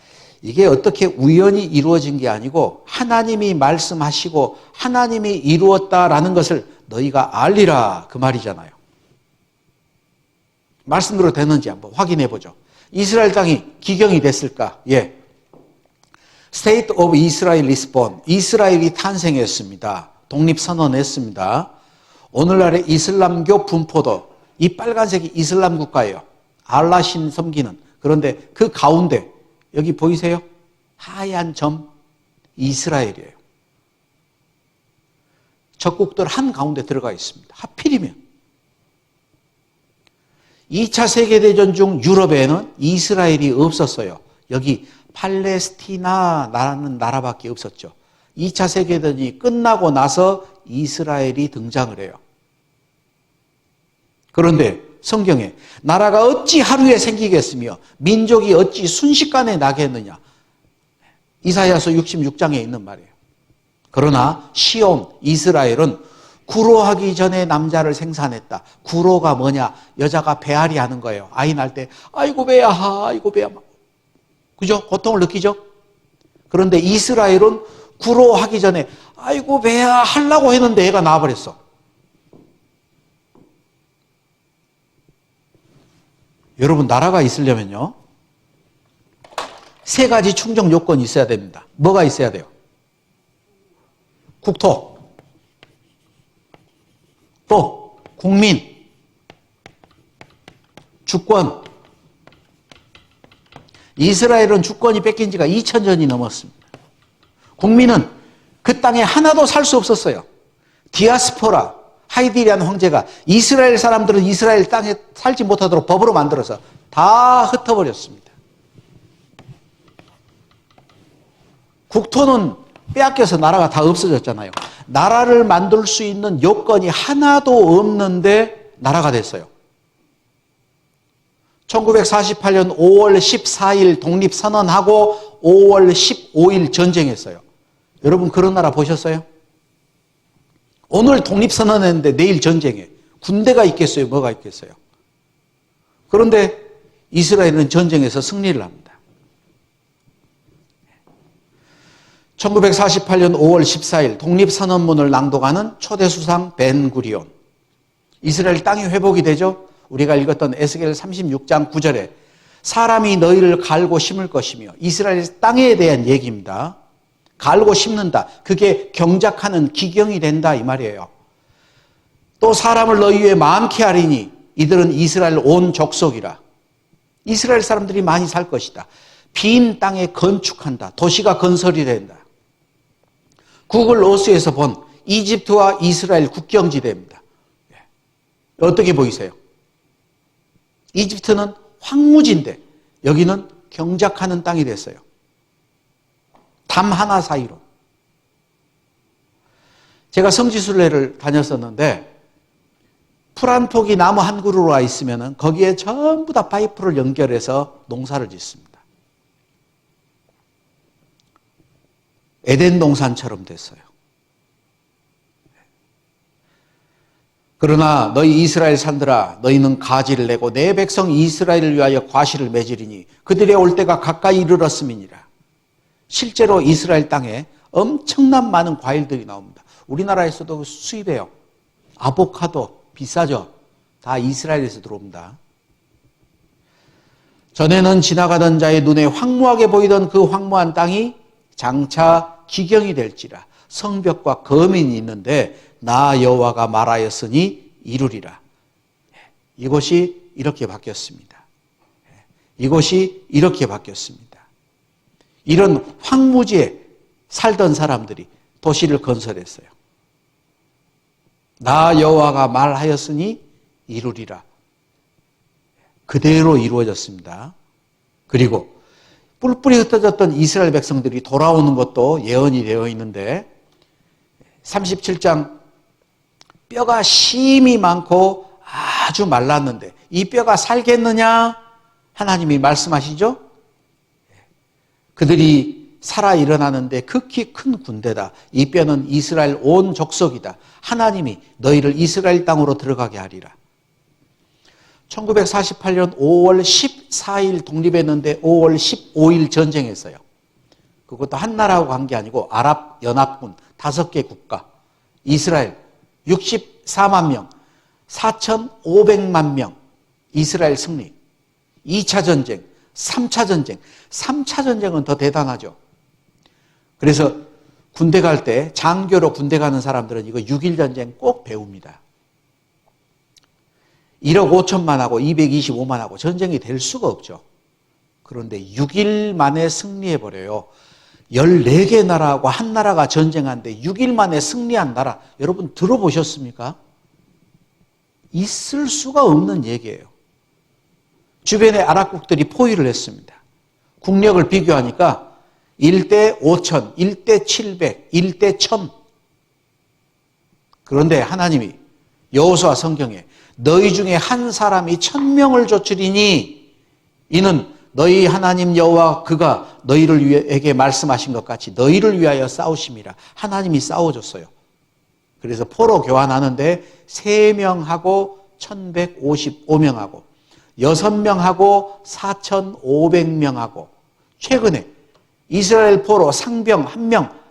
이게 어떻게 우연히 이루어진 게 아니고 하나님이 말씀하시고 하나님이 이루었다라는 것을 너희가 알리라 그 말이잖아요. 말씀대로 됐는지 한번 확인해 보죠. 이스라엘 땅이 기경이 됐을까? 예. State of Israel is born. 이스라엘이 탄생했습니다. 독립선언했습니다. 오늘날의 이슬람교 분포도 이 빨간색이 이슬람 국가예요. 알라신 섬기는. 그런데 그 가운데 여기 보이세요? 하얀 점 이스라엘이에요. 적국들 한가운데 들어가 있습니다. 하필이면 2차 세계대전 중 유럽에는 이스라엘이 없었어요. 여기 팔레스티나라는 나라밖에 없었죠. 2차 세계대전이 끝나고 나서 이스라엘이 등장을 해요. 그런데 성경에 나라가 어찌 하루에 생기겠으며 민족이 어찌 순식간에 나겠느냐. 이사야서 66장에 있는 말이에요. 그러나 시온, 이스라엘은 구로하기 전에 남자를 생산했다. 구로가 뭐냐? 여자가 배앓이 하는 거예요. 아이 낳을 때 아이고 배야, 아이고 배야. 그죠? 고통을 느끼죠? 그런데 이스라엘은 구로하기 전에 아이고 배야 하려고 했는데 애가 나와버렸어. 여러분 나라가 있으려면요 3가지 충족 요건이 있어야 됩니다. 뭐가 있어야 돼요? 국토, 또 국민, 주권. 이스라엘은 주권이 뺏긴 지가 2000년이 넘었습니다. 국민은 그 땅에 하나도 살 수 없었어요. 디아스포라, 하이디리안 황제가 이스라엘 사람들은 이스라엘 땅에 살지 못하도록 법으로 만들어서 다 흩어버렸습니다. 국토는 빼앗겨서 나라가 다 없어졌잖아요. 나라를 만들 수 있는 요건이 하나도 없는데 나라가 됐어요. 1948년 5월 14일 독립선언하고 5월 15일 전쟁했어요. 여러분 그런 나라 보셨어요? 오늘 독립선언했는데 내일 전쟁해. 군대가 있겠어요? 뭐가 있겠어요? 그런데 이스라엘은 전쟁에서 승리를 합니다. 1948년 5월 14일 독립선언문을 낭독하는 초대수상 벤구리온. 이스라엘 땅이 회복이 되죠? 우리가 읽었던 에스겔 36장 9절에 사람이 너희를 갈고 심을 것이며 이스라엘 땅에 대한 얘기입니다. 갈고 심는다. 그게 경작하는 기경이 된다 이 말이에요. 또 사람을 너희 위에 많게 하리니 이들은 이스라엘 온 족속이라. 이스라엘 사람들이 많이 살 것이다. 빈 땅에 건축한다. 도시가 건설이 된다. 구글 어스에서 본 이집트와 이스라엘 국경지대입니다. 어떻게 보이세요? 이집트는 황무지인데 여기는 경작하는 땅이 됐어요. 담 하나 사이로. 제가 성지순례를 다녔었는데 풀 한 폭이 나무 한 그루가 있으면 거기에 전부 다 파이프를 연결해서 농사를 짓습니다. 에덴 동산처럼 됐어요. 그러나 너희 이스라엘 산들아 너희는 가지를 내고 내 백성 이스라엘을 위하여 과실을 맺으리니 그들의 올 때가 가까이 이르렀음이니라. 실제로 이스라엘 땅에 엄청난 많은 과일들이 나옵니다. 우리나라에서도 수입해요. 아보카도 비싸죠. 다 이스라엘에서 들어옵니다. 전에는 지나가던 자의 눈에 황무하게 보이던 그 황무한 땅이 장차 기경이 될지라. 성벽과 거민이 있는데 나 여호와가 말하였으니 이루리라. 이곳이 이렇게 바뀌었습니다. 이곳이 이렇게 바뀌었습니다. 이런 황무지에 살던 사람들이 도시를 건설했어요. 나 여호와가 말하였으니 이루리라. 그대로 이루어졌습니다. 그리고 뿔뿔이 흩어졌던 이스라엘 백성들이 돌아오는 것도 예언이 되어 있는데 37장 뼈가 심이 많고 아주 말랐는데 이 뼈가 살겠느냐? 하나님이 말씀하시죠? 그들이 살아 일어나는데 극히 큰 군대다. 이 뼈는 이스라엘 온 족속이다. 하나님이 너희를 이스라엘 땅으로 들어가게 하리라. 1948년 5월 14일 독립했는데 5월 15일 전쟁했어요. 그것도 한 나라하고 간 게 아니고 아랍연합군 5개 국가, 이스라엘 64만 명, 4,500만 명, 이스라엘 승리. 2차 전쟁, 3차 전쟁. 3차 전쟁은 더 대단하죠. 그래서 군대 갈 때 장교로 군대 가는 사람들은 이거 6.1 전쟁 꼭 배웁니다. 1억 5천만 하고 225만 하고 전쟁이 될 수가 없죠. 그런데 6일 만에 승리해버려요. 14개 나라하고 한 나라가 전쟁하는데 6일 만에 승리한 나라, 여러분 들어보셨습니까? 있을 수가 없는 얘기예요. 주변의 아랍국들이 포위를 했습니다. 국력을 비교하니까 1대 5천, 1대 700, 1대 1000. 그런데 하나님이 여호수아 성경에 너희 중에 한 사람이 1000명을 좇으리니 이는 너희 하나님 여호와 그가 너희를 위하여 말씀하신 것 같이 너희를 위하여 싸우심이라. 하나님이 싸워줬어요. 그래서 포로 교환하는데 3명하고 1155명하고 6명하고 4500명하고 최근에 이스라엘 포로 상병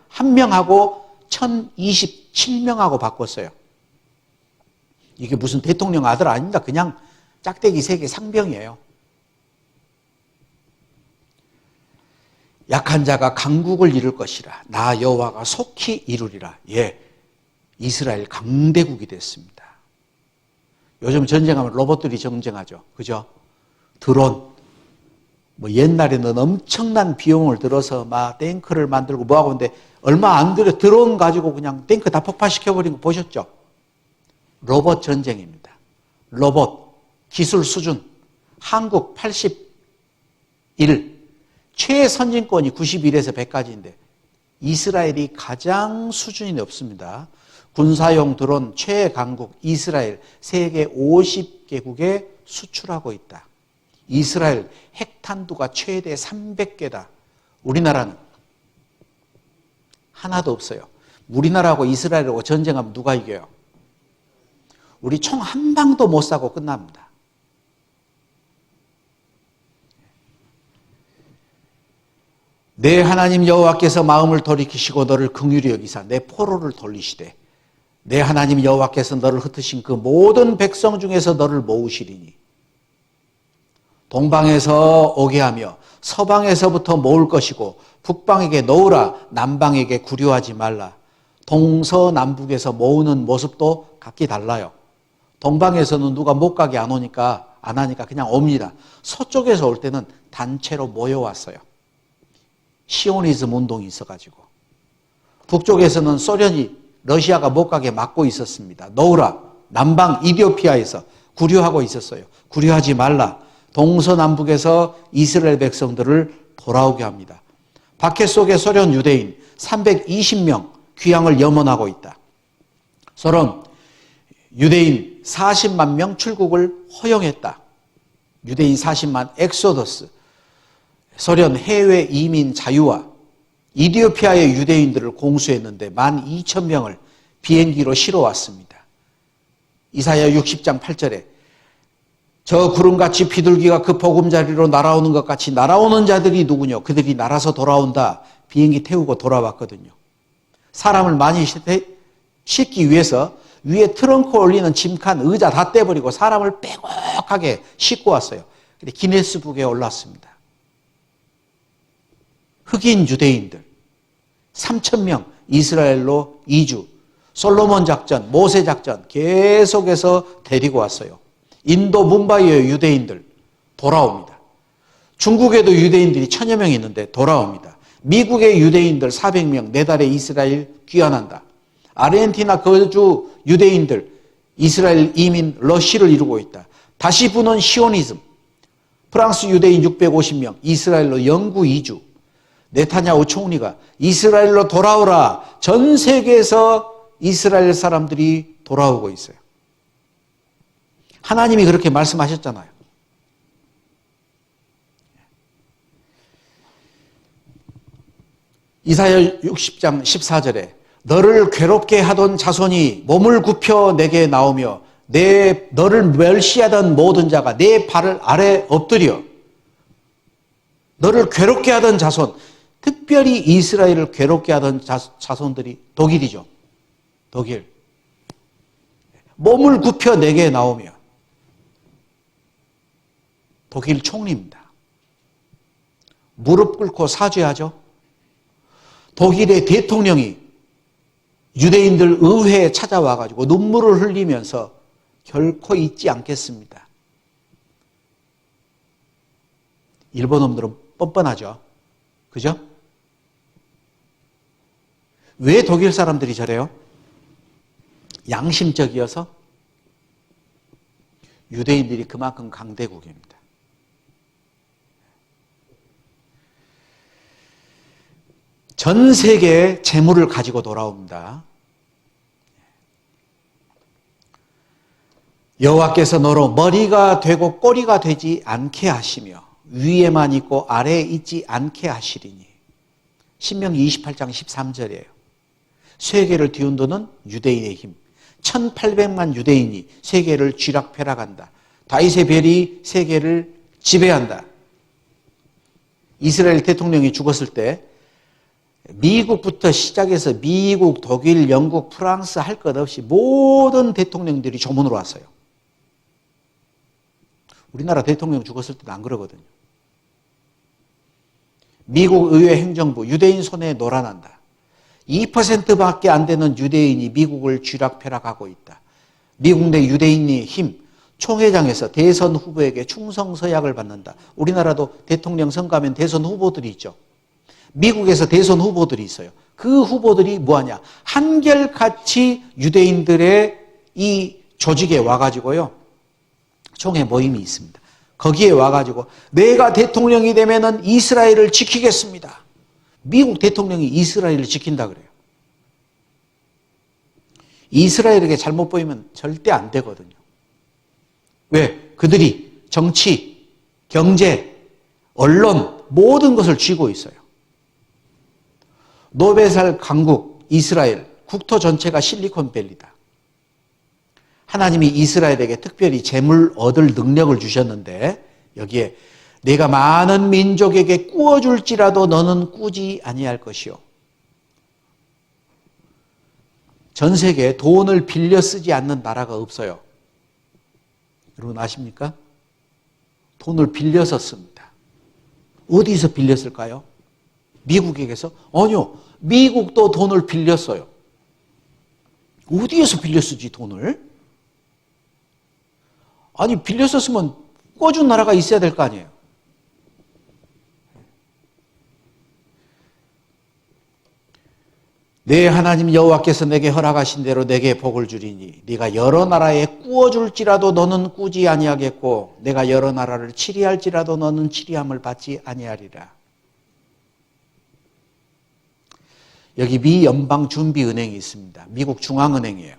한 명하고 1027명하고 바꿨어요. 이게 무슨 대통령 아들 아닙니다. 그냥 짝대기 3개 상병이에요. 약한 자가 강국을 이룰 것이라. 나 여호와가 속히 이루리라. 예, 이스라엘 강대국이 됐습니다. 요즘 전쟁하면 로봇들이 전쟁하죠. 그죠? 드론. 뭐 옛날에는 엄청난 비용을 들어서 막 탱크를 만들고 뭐하고 하는데 얼마 안 들여 드론 가지고 그냥 탱크 다 폭파시켜버린 거 보셨죠? 로봇 전쟁입니다. 로봇 기술 수준 한국 81, 최선진권이 91에서 100까지인데 이스라엘이 가장 수준이 높습니다. 군사용 드론 최강국 이스라엘 세계 50개국에 수출하고 있다. 이스라엘 핵탄두가 최대 300개다. 우리나라는 하나도 없어요. 우리나라하고 이스라엘하고 전쟁하면 누가 이겨요? 우리 총 한 방도 못 쏴고 끝납니다. 내 하나님 여호와께서 마음을 돌이키시고 너를 긍휼히 여기사 내 포로를 돌리시되 내 하나님 여호와께서 너를 흩으신 그 모든 백성 중에서 너를 모으시리니 동방에서 오게 하며 서방에서부터 모을 것이고 북방에게 놓으라 남방에게 구려하지 말라. 동서남북에서 모으는 모습도 각기 달라요. 동방에서는 누가 못 가게 안 하니까 그냥 옵니다. 서쪽에서 올 때는 단체로 모여왔어요. 시오니즘 운동이 있어가지고. 북쪽에서는 소련이 러시아가 못 가게 막고 있었습니다. 노우라, 남방 이디오피아에서 구류하고 있었어요. 구류하지 말라. 동서남북에서 이스라엘 백성들을 돌아오게 합니다. 박해 속에 소련 유대인 320명 귀향을 염원하고 있다. 소련 유대인 40만 명 출국을 허용했다. 유대인 40만 엑소더스. 소련 해외 이민 자유화. 이디오피아의 유대인들을 공수했는데 12,000명을 비행기로 실어왔습니다. 이사야 60장 8절에 저 구름같이 비둘기가 그 보금자리로 날아오는 것 같이 날아오는 자들이 누구냐? 그들이 날아서 돌아온다. 비행기 태우고 돌아왔거든요. 사람을 많이 싣기 위해서 위에 트렁크 올리는 짐칸 의자 다 떼버리고 사람을 빼곡하게 싣고 왔어요. 근데 기네스북에 올랐습니다. 흑인 유대인들 3,000명 이스라엘로 이주, 솔로몬 작전, 모세 작전 계속해서 데리고 왔어요. 인도 뭄바이의 유대인들 돌아옵니다. 중국에도 유대인들이 1,000여 명 있는데 돌아옵니다. 미국의 유대인들 400명 내달에 이스라엘 귀환한다. 아르헨티나 거주 유대인들 이스라엘 이민 러시를 이루고 있다. 다시 부는 시오니즘. 프랑스 유대인 650명 이스라엘로 영구 이주. 네타냐후 총리가 이스라엘로 돌아오라. 전 세계에서 이스라엘 사람들이 돌아오고 있어요. 하나님이 그렇게 말씀하셨잖아요. 이사야 60장 14절에 너를 괴롭게 하던 자손이 몸을 굽혀 내게 나오며 너를 멸시하던 모든 자가 내 발 아래 엎드려. 너를 괴롭게 하던 자손, 특별히 이스라엘을 괴롭게 하던 자손들이 독일이죠. 독일. 몸을 굽혀 내게 나오며. 독일 총리입니다. 무릎 꿇고 사죄하죠. 독일의 대통령이 유대인들 의회에 찾아와가지고 눈물을 흘리면서 결코 잊지 않겠습니다. 일본 놈들은 뻔뻔하죠. 그죠? 왜 독일 사람들이 저래요? 양심적이어서 유대인들이 그만큼 강대국입니다. 전 세계에 재물을 가지고 돌아옵니다. 여호와께서 너로 머리가 되고 꼬리가 되지 않게 하시며 위에만 있고 아래에 있지 않게 하시리니. 신명기 28장 13절이에요. 세계를 뒤흔드는 유대인의 힘. 1800만 유대인이 세계를 쥐락펴락한다. 다윗의 별이 세계를 지배한다. 이스라엘 대통령이 죽었을 때 미국부터 시작해서 미국, 독일, 영국, 프랑스 할 것 없이 모든 대통령들이 조문으로 왔어요. 우리나라 대통령 죽었을 때도 안 그러거든요. 미국 의회 행정부 유대인 손에 놀아난다. 2%밖에 안 되는 유대인이 미국을 쥐락펴락하고 있다. 미국 내 유대인의 힘, 총회장에서 대선 후보에게 충성 서약을 받는다. 우리나라도 대통령 선거하면 대선 후보들이 있죠. 미국에서 대선 후보들이 있어요. 그 후보들이 뭐하냐? 한결같이 유대인들의 이 조직에 와가지고요. 총회 모임이 있습니다. 거기에 와가지고 내가 대통령이 되면은 이스라엘을 지키겠습니다. 미국 대통령이 이스라엘을 지킨다 그래요. 이스라엘에게 잘못 보이면 절대 안 되거든요. 왜? 그들이 정치, 경제, 언론 모든 것을 쥐고 있어요. 노베살 강국 이스라엘 국토 전체가 실리콘밸리다. 하나님이 이스라엘에게 특별히 재물 얻을 능력을 주셨는데 여기에 내가 많은 민족에게 꾸어줄지라도 너는 꾸지 아니할 것이요. 전 세계에 돈을 빌려 쓰지 않는 나라가 없어요. 여러분 아십니까? 돈을 빌려서 씁니다. 어디서 빌렸을까요? 미국에게서? 아니요. 미국도 돈을 빌렸어요. 어디에서 빌려 쓰지 돈을? 아니 빌려 썼으면 꿔준 나라가 있어야 될 거 아니에요. 내 하나님 여호와께서 내게 허락하신 대로 내게 복을 주리니 네가 여러 나라에 꾸어줄지라도 너는 꾸지 아니하겠고 내가 여러 나라를 치리할지라도 너는 치리함을 받지 아니하리라. 여기 미 연방준비은행이 있습니다. 미국 중앙은행이에요.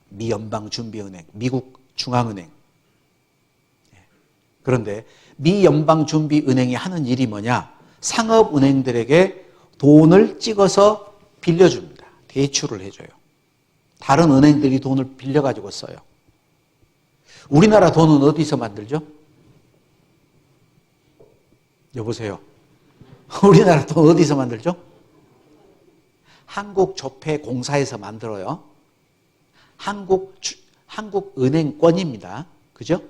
미 연방준비은행, 미국 중앙은행. 그런데 미 연방준비은행이 하는 일이 뭐냐? 상업은행들에게 돈을 찍어서 빌려줍니다. 대출을 해줘요. 다른 은행들이 돈을 빌려가지고 써요. 우리나라 돈은 어디서 만들죠? 여보세요. 우리나라 돈 어디서 만들죠? 한국조폐공사에서 만들어요. 한국은행권입니다. 그죠?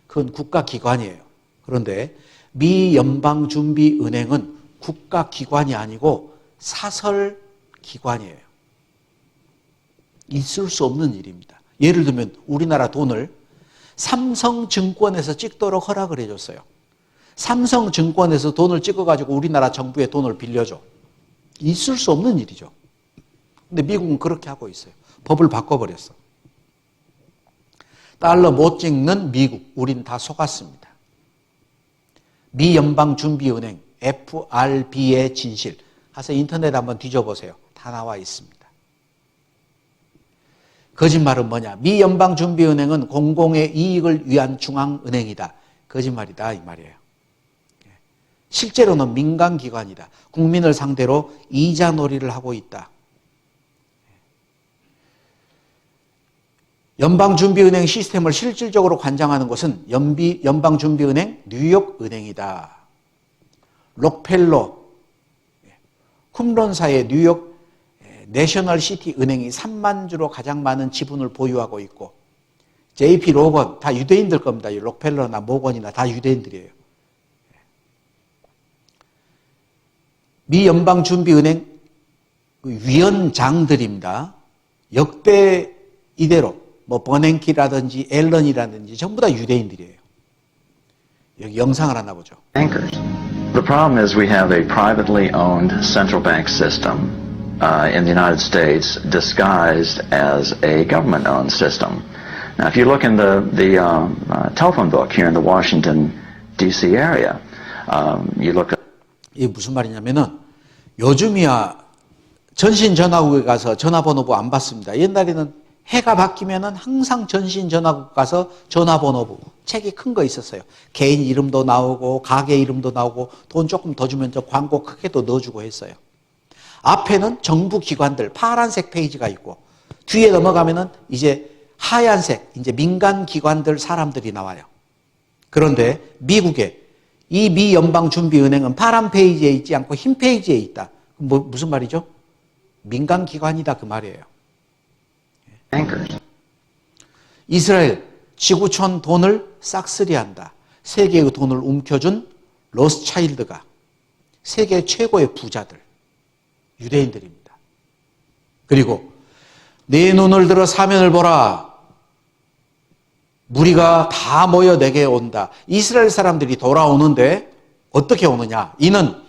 그건 국가기관이에요. 그런데 미 연방준비은행은 국가기관이 아니고 사설기관이에요. 있을 수 없는 일입니다. 예를 들면 우리나라 돈을 삼성증권에서 찍도록 허락을 해줬어요. 삼성증권에서 돈을 찍어가지고 우리나라 정부에 돈을 빌려줘. 있을 수 없는 일이죠. 근데 미국은 그렇게 하고 있어요. 법을 바꿔버렸어. 달러 못 찍는 미국, 우린 다 속았습니다. 미 연방준비은행, FRB의 진실. 가서 인터넷 한번 뒤져보세요. 다 나와 있습니다. 거짓말은 뭐냐? 미 연방준비은행은 공공의 이익을 위한 중앙은행이다. 거짓말이다 이 말이에요. 실제로는 민간기관이다. 국민을 상대로 이자놀이를 하고 있다. 연방준비은행 시스템을 실질적으로 관장하는 곳은 연방준비은행 뉴욕은행이다. 록펠러, 쿰런사의 뉴욕 내셔널시티 은행이 3만 주로 가장 많은 지분을 보유하고 있고 JP 로건 다 유대인들 겁니다. 록펠러나 모건이나 다 유대인들이에요. 미 연방준비은행 위원장들입니다. 역대 이대로 버냉키라든지 앨런이라든지 전부 다 유대인들이에요. 여기 영상을 하나 보죠. Bankers. The problem is we have a privately owned central bank system in the United States disguised as a government-owned system. Now, if you look in the telephone book here in the Washington, D.C. area, you look at 이게 무슨 말이냐면은 요즘이야 전신전화국에 가서 전화번호부 안 받습니다. 옛날에는 해가 바뀌면은 항상 전신전화국 가서 전화번호부 책이 큰 거 있었어요. 개인 이름도 나오고 가게 이름도 나오고 돈 조금 더 주면 저 광고 크게 또 넣어주고 했어요. 앞에는 정부 기관들 파란색 페이지가 있고 뒤에 넘어가면은 이제 하얀색 이제 민간 기관들 사람들이 나와요. 그런데 미국에 이 미 연방준비은행은 파란 페이지에 있지 않고 흰 페이지에 있다. 무슨 말이죠? 민간 기관이다 그 말이에요. bankers. 이스라엘 지구촌 돈을 싹쓸이한다. 세계의 돈을 움켜준 로스차일드가 세계 최고의 부자들 유대인들입니다. 그리고 내 눈을 들어 사면을 보라. 무리가 다 모여 내게 온다. 이스라엘 사람들이 돌아오는데 어떻게 오느냐? 이는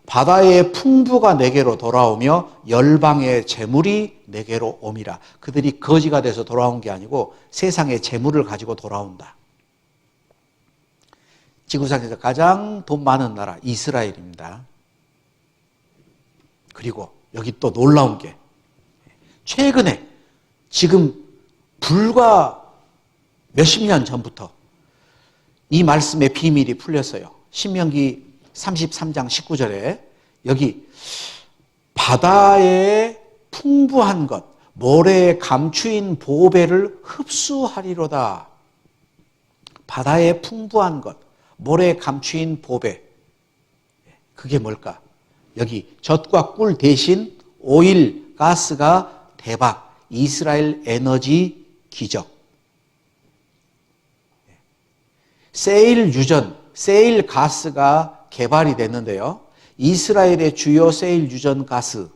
바다의 풍부가 내게로 돌아오며 열방의 재물이 내게로 옴이라. 그들이 거지가 돼서 돌아온 게 아니고 세상의 재물을 가지고 돌아온다. 지구상에서 가장 돈 많은 나라 이스라엘입니다. 그리고 여기 또 놀라운 게 최근에 지금 불과 몇십 년 전부터 이 말씀의 비밀이 풀렸어요. 신명기 33장 19절에 여기 바다의 풍부한 것, 모래에 감추인 보배를 흡수하리로다. 바다의 풍부한 것, 모래에 감추인 보배. 그게 뭘까? 여기 젖과 꿀 대신 오일, 가스가 대박. 이스라엘 에너지 기적. 세일 유전, 세일 가스가 개발이 됐는데요. 이스라엘의 주요 세일 유전 가스.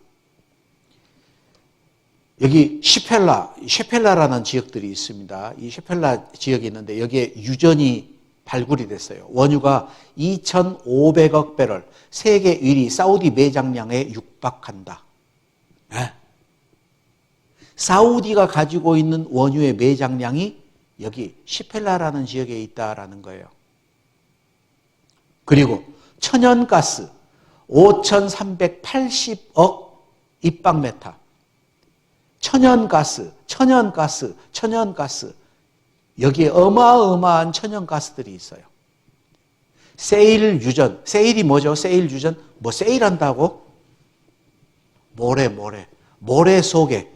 여기 셰펠라라는 지역들이 있습니다. 이 셰펠라 지역이 있는데 여기에 유전이 발굴이 됐어요. 원유가 2,500억 배럴, 세계 1위 사우디 매장량에 육박한다. 네. 사우디가 가지고 있는 원유의 매장량이 여기 시펠라라는 지역에 있다라는 거예요. 그리고 천연가스 5,380억 입방메타. 천연가스. 여기에 어마어마한 천연가스들이 있어요. 세일 유전. 세일이 뭐죠? 세일 유전. 뭐 세일한다고? 모래 속에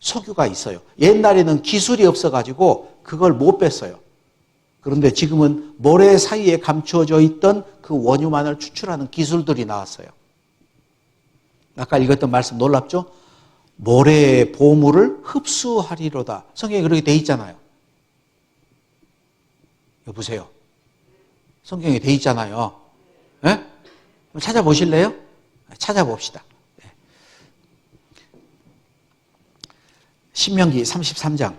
석유가 있어요. 옛날에는 기술이 없어가지고 그걸 못 뺐어요. 그런데 지금은 모래 사이에 감추어져 있던 그 원유만을 추출하는 기술들이 나왔어요. 아까 읽었던 말씀 놀랍죠? 모래의 보물을 흡수하리로다. 성경에 그렇게 돼 있잖아요. 여보세요. 성경에 돼 있잖아요. 네? 찾아보실래요? 찾아봅시다. 신명기 33장.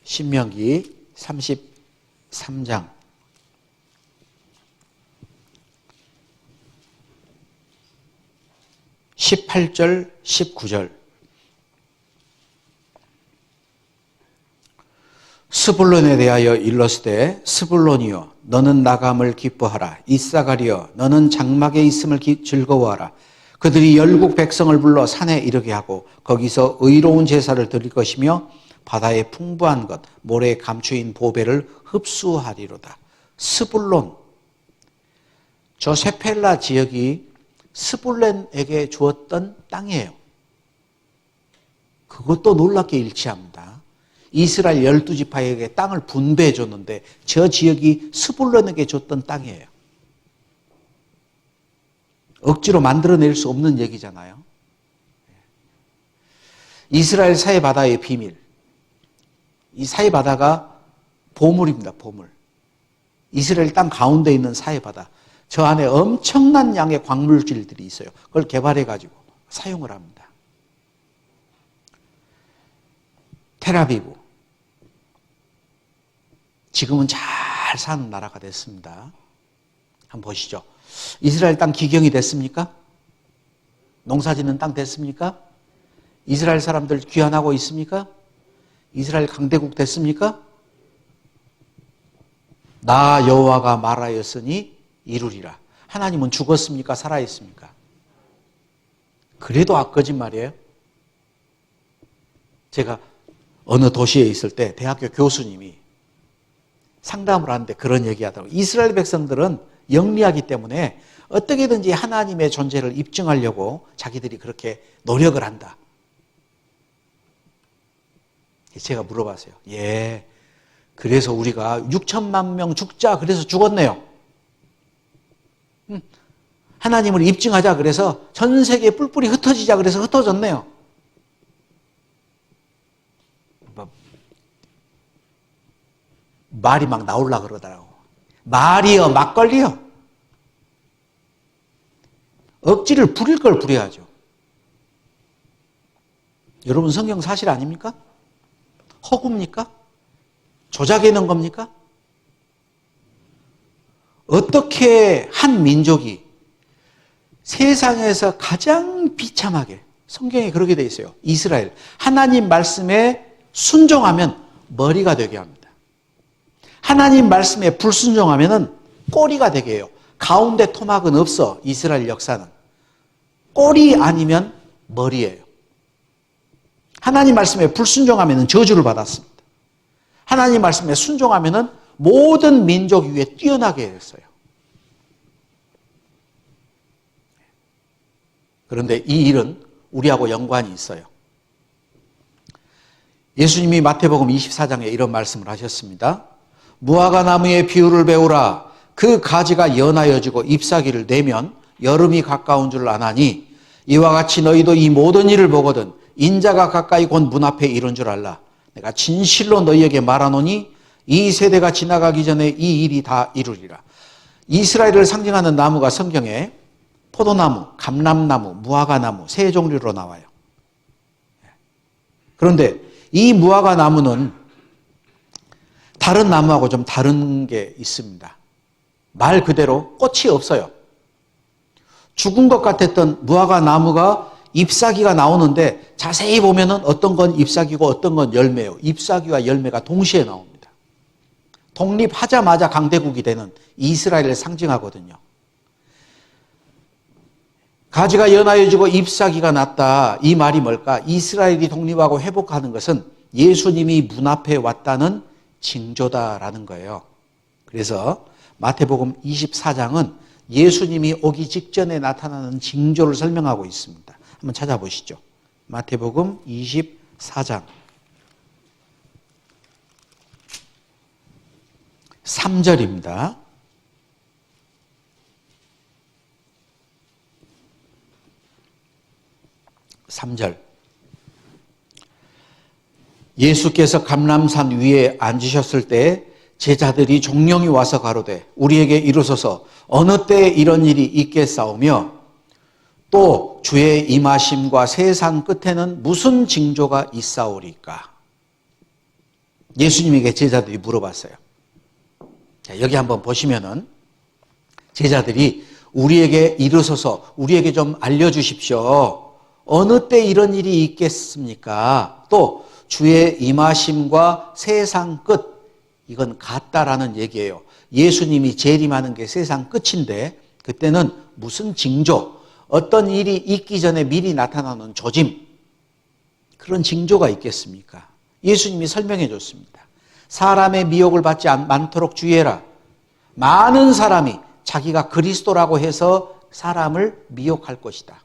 신명기 33장 18절 19절. 스불론에 대하여 일렀으되 스불론이여 너는 나감을 기뻐하라. 이사가리여 너는 장막에 있음을 즐거워하라. 그들이 열국 백성을 불러 산에 이르게 하고 거기서 의로운 제사를 드릴 것이며 바다의 풍부한 것 모래에 감추인 보배를 흡수하리로다. 스불론. 저 세펠라 지역이 스불론에게 주었던 땅이에요. 그것도 놀랍게 일치합니다. 이스라엘 12지파에게 땅을 분배해 줬는데 저 지역이 스불론에게 줬던 땅이에요. 억지로 만들어낼 수 없는 얘기잖아요. 이스라엘 사해바다의 비밀. 이 사해바다가 보물입니다. 보물. 이스라엘 땅 가운데 있는 사해바다. 저 안에 엄청난 양의 광물질들이 있어요. 그걸 개발해가지고 사용을 합니다. 텔아비브. 지금은 잘 사는 나라가 됐습니다. 한번 보시죠. 이스라엘 땅 기경이 됐습니까? 농사짓는 땅 됐습니까? 이스라엘 사람들 귀환하고 있습니까? 이스라엘 강대국 됐습니까? 나 여호와가 말하였으니 이루리라. 하나님은 죽었습니까? 살아있습니까? 그래도 거짓말이에요. 제가 어느 도시에 있을 때 대학교 교수님이 상담을 하는데 그런 얘기하더라고요. 이스라엘 백성들은 영리하기 때문에 어떻게든지 하나님의 존재를 입증하려고 자기들이 그렇게 노력을 한다. 제가 물어봤어요. 예, 그래서 우리가 6천만 명 죽자 그래서 죽었네요. 하나님을 입증하자 그래서 전 세계에 뿔뿔이 흩어지자 그래서 흩어졌네요. 말이 막 나오려고 그러더라고. 말이요, 막걸리요. 억지를 부릴 걸 부려야죠. 여러분 성경 사실 아닙니까? 허구입니까? 조작해 놓은 겁니까? 어떻게 한 민족이 세상에서 가장 비참하게, 성경에 그렇게 돼 있어요. 이스라엘, 하나님 말씀에 순종하면 머리가 되게 합니다. 하나님 말씀에 불순종하면 꼬리가 되게 해요. 가운데 토막은 없어. 이스라엘 역사는. 꼬리 아니면 머리예요. 하나님 말씀에 불순종하면 저주를 받았습니다. 하나님 말씀에 순종하면 모든 민족 위에 뛰어나게 됐어요. 그런데 이 일은 우리하고 연관이 있어요. 예수님이 마태복음 24장에 이런 말씀을 하셨습니다. 무화과 나무의 비유를 배우라. 그 가지가 연하여지고 잎사귀를 내면 여름이 가까운 줄 아나니 이와 같이 너희도 이 모든 일을 보거든 인자가 가까이 곧 문 앞에 이른 줄 알라. 내가 진실로 너희에게 말하노니 이 세대가 지나가기 전에 이 일이 다 이루리라. 이스라엘을 상징하는 나무가 성경에 포도나무, 감람나무, 무화과나무 세 종류로 나와요. 그런데 이 무화과나무는 다른 나무하고 좀 다른 게 있습니다. 말 그대로 꽃이 없어요. 죽은 것 같았던 무화과나무가 잎사귀가 나오는데 자세히 보면은 어떤 건 잎사귀고 어떤 건 열매예요. 잎사귀와 열매가 동시에 나옵니다. 독립하자마자 강대국이 되는 이스라엘을 상징하거든요. 가지가 연하여지고 잎사귀가 났다. 이 말이 뭘까? 이스라엘이 독립하고 회복하는 것은 예수님이 문 앞에 왔다는 징조다라는 거예요. 그래서 마태복음 24장은 예수님이 오기 직전에 나타나는 징조를 설명하고 있습니다. 한번 찾아보시죠. 마태복음 24장 3절입니다. 예수께서 감람산 위에 앉으셨을 때 제자들이 종령이 와서 가로되 우리에게 이르소서 어느 때에 이런 일이 있겠사오며 또 주의 임하심과 세상 끝에는 무슨 징조가 있사오리까? 예수님에게 제자들이 물어봤어요. 자, 여기 한번 보시면은 제자들이 우리에게 이르소서 우리에게 좀 알려주십시오. 어느 때 이런 일이 있겠습니까? 또 주의 임하심과 세상 끝, 이건 같다라는 얘기예요. 예수님이 재림하는 게 세상 끝인데 그때는 무슨 징조, 어떤 일이 있기 전에 미리 나타나는 조짐, 그런 징조가 있겠습니까? 예수님이 설명해 줬습니다. 사람의 미혹을 받지 않도록 주의해라. 많은 사람이 자기가 그리스도라고 해서 사람을 미혹할 것이다.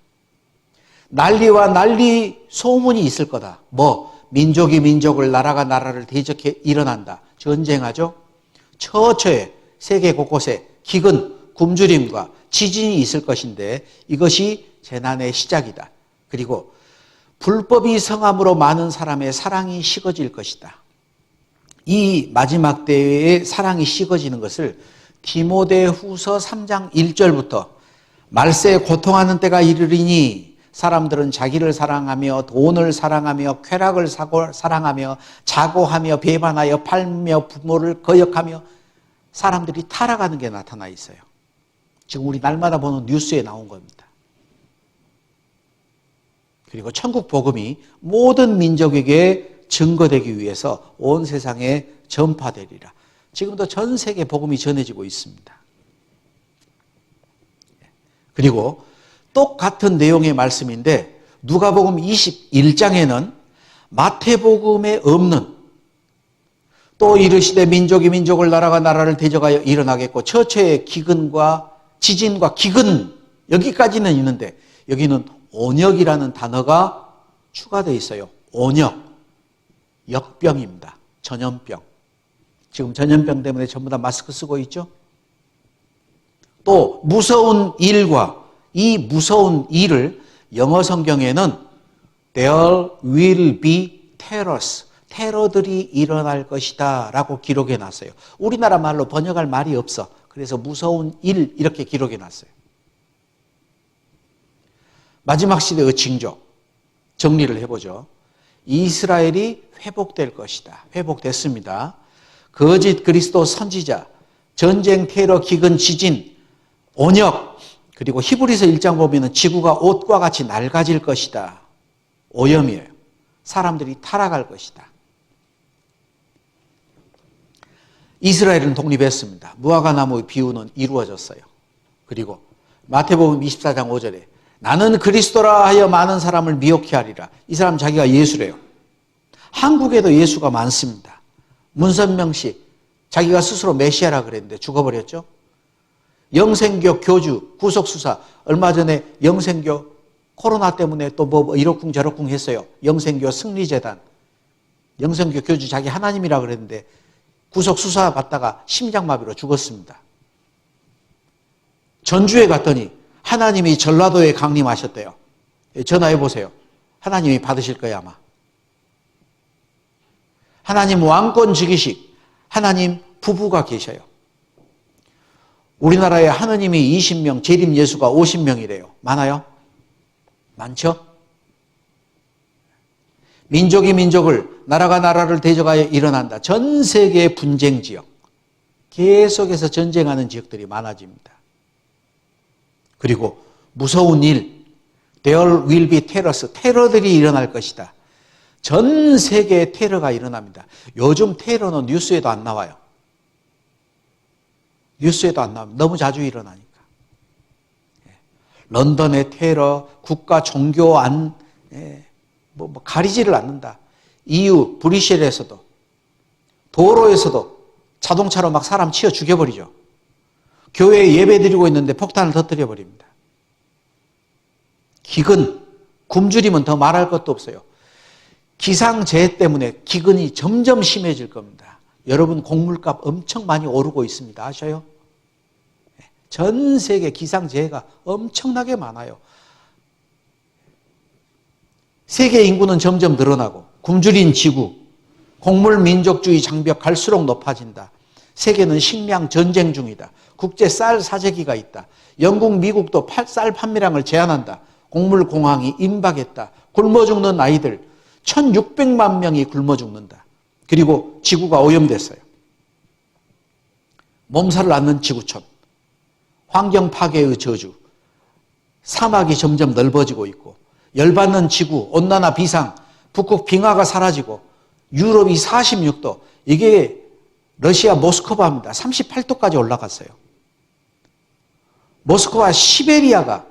난리와 난리 소문이 있을 거다. 민족이 민족을, 나라가 나라를 대적해 일어난다. 전쟁하죠. 처처에 세계 곳곳에 기근, 굶주림과 지진이 있을 것인데 이것이 재난의 시작이다. 그리고 불법이 성함으로 많은 사람의 사랑이 식어질 것이다. 이 마지막 때에 사랑이 식어지는 것을 디모데후서 3장 1절부터 말세에 고통하는 때가 이르리니 사람들은 자기를 사랑하며 돈을 사랑하며 쾌락을 사랑하며 자고하며 배반하여 팔며 부모를 거역하며 사람들이 타락하는 게 나타나 있어요. 지금 우리 날마다 보는 뉴스에 나온 겁니다. 그리고 천국 복음이 모든 민족에게 증거되기 위해서 온 세상에 전파되리라. 지금도 전 세계 복음이 전해지고 있습니다. 그리고 똑같은 내용의 말씀인데 누가복음 21장에는 마태복음에 없는 또 이르시되 민족이 민족을 나라가 나라를 대적하여 일어나겠고 처처의 기근과 지진과 기근 여기까지는 있는데 여기는 온역이라는 단어가 추가되어 있어요. 온역, 역병입니다. 전염병. 지금 전염병 때문에 전부 다 마스크 쓰고 있죠. 또 무서운 일과 이 무서운 일을 영어 성경에는 There will be terrors. 테러들이 일어날 것이다 라고 기록해 놨어요. 우리나라 말로 번역할 말이 없어. 그래서 무서운 일 이렇게 기록해 놨어요. 마지막 시대의 징조 정리를 해보죠. 이스라엘이 회복될 것이다. 회복됐습니다. 거짓 그리스도 선지자, 전쟁, 테러, 기근, 지진, 온역, 그리고 히브리서 1장 보면 지구가 옷과 같이 낡아질 것이다. 오염이에요. 사람들이 타락할 것이다. 이스라엘은 독립했습니다. 무화과나무의 비유는 이루어졌어요. 그리고 마태복음 24장 5절에 나는 그리스도라 하여 많은 사람을 미혹해 하리라. 이 사람 자기가 예수래요. 한국에도 예수가 많습니다. 문선명 씨 자기가 스스로 메시아라 그랬는데 죽어버렸죠. 영생교 교주 구속수사 얼마 전에 영생교 코로나 때문에 또 이러쿵 저러쿵 했어요. 영생교 승리재단 영생교 교주 자기 하나님이라 그랬는데 구속수사 받다가 심장마비로 죽었습니다. 전주에 갔더니 하나님이 전라도에 강림하셨대요. 전화해 보세요. 하나님이 받으실 거예요 아마. 하나님 왕권 즉위식 하나님 부부가 계셔요. 우리나라에 하느님이 20명, 재림 예수가 50명이래요. 많아요? 많죠? 민족이 민족을, 나라가 나라를 대적하여 일어난다. 전 세계의 분쟁 지역, 계속해서 전쟁하는 지역들이 많아집니다. 그리고 무서운 일, there will be terrors, 테러들이 일어날 것이다. 전 세계에 테러가 일어납니다. 요즘 테러는 뉴스에도 안 나와요. 뉴스에도 안 나옵니다. 너무 자주 일어나니까. 런던의 테러, 국가 종교 안, 가리지를 않는다. EU, 브뤼셀에서도, 도로에서도 자동차로 막 사람 치어 죽여버리죠. 교회에 예배 드리고 있는데 폭탄을 터뜨려 버립니다. 기근, 굶주리면 더 말할 것도 없어요. 기상재해 때문에 기근이 점점 심해질 겁니다. 여러분 곡물값 엄청 많이 오르고 있습니다. 아셔요? 전 세계 기상재해가 엄청나게 많아요. 세계 인구는 점점 늘어나고 굶주린 지구, 곡물 민족주의 장벽 갈수록 높아진다. 세계는 식량 전쟁 중이다. 국제 쌀 사재기가 있다. 영국, 미국도 쌀 판매량을 제한한다. 곡물 공황이 임박했다. 굶어 죽는 아이들 1600만 명이 굶어 죽는다. 그리고 지구가 오염됐어요. 몸살을 앓는 지구촌, 환경 파괴의 저주, 사막이 점점 넓어지고 있고 열받는 지구, 온난화 비상, 북극 빙하가 사라지고 유럽이 46도, 이게 러시아 모스크바입니다. 38도까지 올라갔어요. 모스크바 시베리아가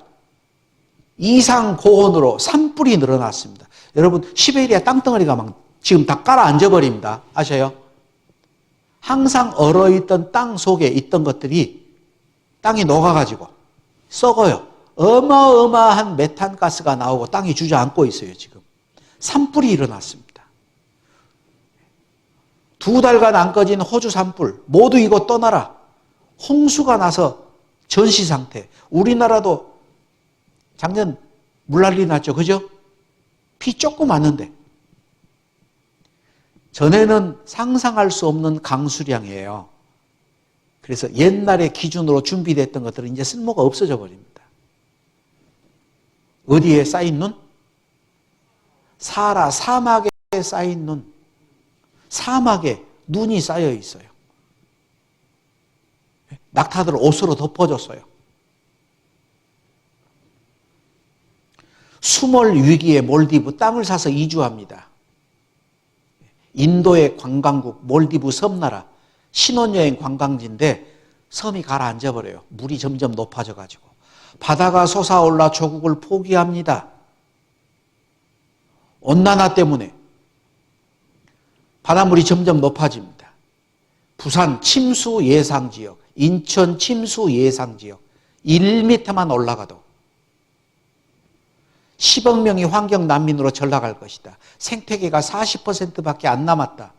이상 고온으로 산불이 늘어났습니다. 여러분, 시베리아 땅덩어리가 막 지금 다 깔아앉아 버립니다. 아셔요? 항상 얼어있던 땅 속에 있던 것들이 땅이 녹아가지고 썩어요. 어마어마한 메탄가스가 나오고 땅이 주저앉고 있어요. 지금 산불이 일어났습니다. 2달간 안 꺼진 호주 산불, 모두 이거 떠나라. 홍수가 나서 전시 상태. 우리나라도 작년 물난리 났죠. 그죠? 비 조금 왔는데. 전에는 상상할 수 없는 강수량이에요. 그래서 옛날의 기준으로 준비됐던 것들은 이제 쓸모가 없어져 버립니다. 어디에 쌓인 눈? 사하라 사막에 쌓인 눈. 사막에 눈이 쌓여 있어요. 낙타들을 옷으로 덮어줬어요. 수몰 위기에 몰디브 땅을 사서 이주합니다. 인도의 관광국 몰디브 섬나라 신혼여행 관광지인데 섬이 가라앉아 버려요. 물이 점점 높아져 가지고 바다가 솟아올라 조국을 포기합니다. 온난화 때문에 바닷물이 점점 높아집니다. 부산 침수 예상지역, 인천 침수 예상지역 1m만 올라가도 10억 명이 환경난민으로 전락할 것이다. 생태계가 40%밖에 안 남았다.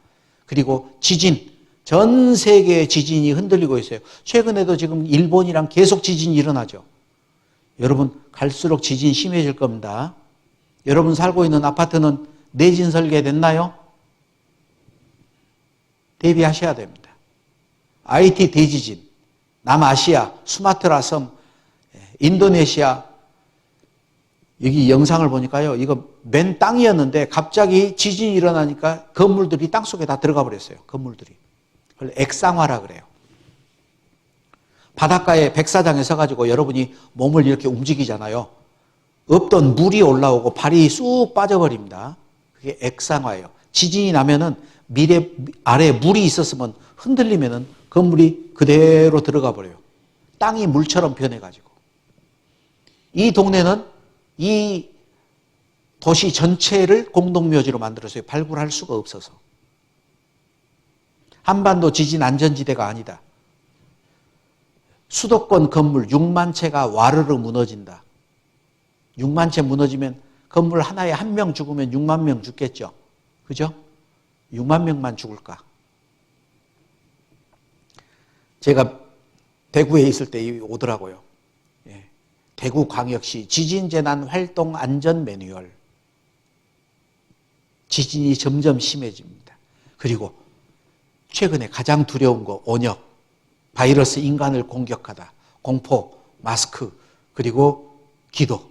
그리고 지진, 전 세계의 지진이 흔들리고 있어요. 최근에도 지금 일본이랑 계속 지진이 일어나죠. 여러분, 갈수록 지진 심해질 겁니다. 여러분 살고 있는 아파트는 내진 설계됐나요? 대비하셔야 됩니다. IT 대지진, 남아시아, 수마트라 섬, 인도네시아, 여기 영상을 보니까요, 이거 맨 땅이었는데 갑자기 지진이 일어나니까 건물들이 땅속에 다 들어가 버렸어요. 건물들이. 그걸 액상화라 그래요. 바닷가에 백사장에 서가지고 여러분이 몸을 이렇게 움직이잖아요. 없던 물이 올라오고 발이 쑥 빠져버립니다. 그게 액상화예요. 지진이 나면은 아래에 물이 있었으면 흔들리면은 건물이 그대로 들어가 버려요. 땅이 물처럼 변해가지고. 이 동네는 이 도시 전체를 공동묘지로 만들었어요. 발굴할 수가 없어서. 한반도 지진 안전지대가 아니다. 수도권 건물 6만 채가 와르르 무너진다. 6만 채 무너지면 건물 하나에 한 명 죽으면 6만 명 죽겠죠. 그죠? 6만 명만 죽을까? 제가 대구에 있을 때 오더라고요. 대구광역시 지진재난활동안전 매뉴얼. 지진이 점점 심해집니다. 그리고 최근에 가장 두려운 거 온역. 바이러스 인간을 공격하다. 공포, 마스크, 그리고 기도.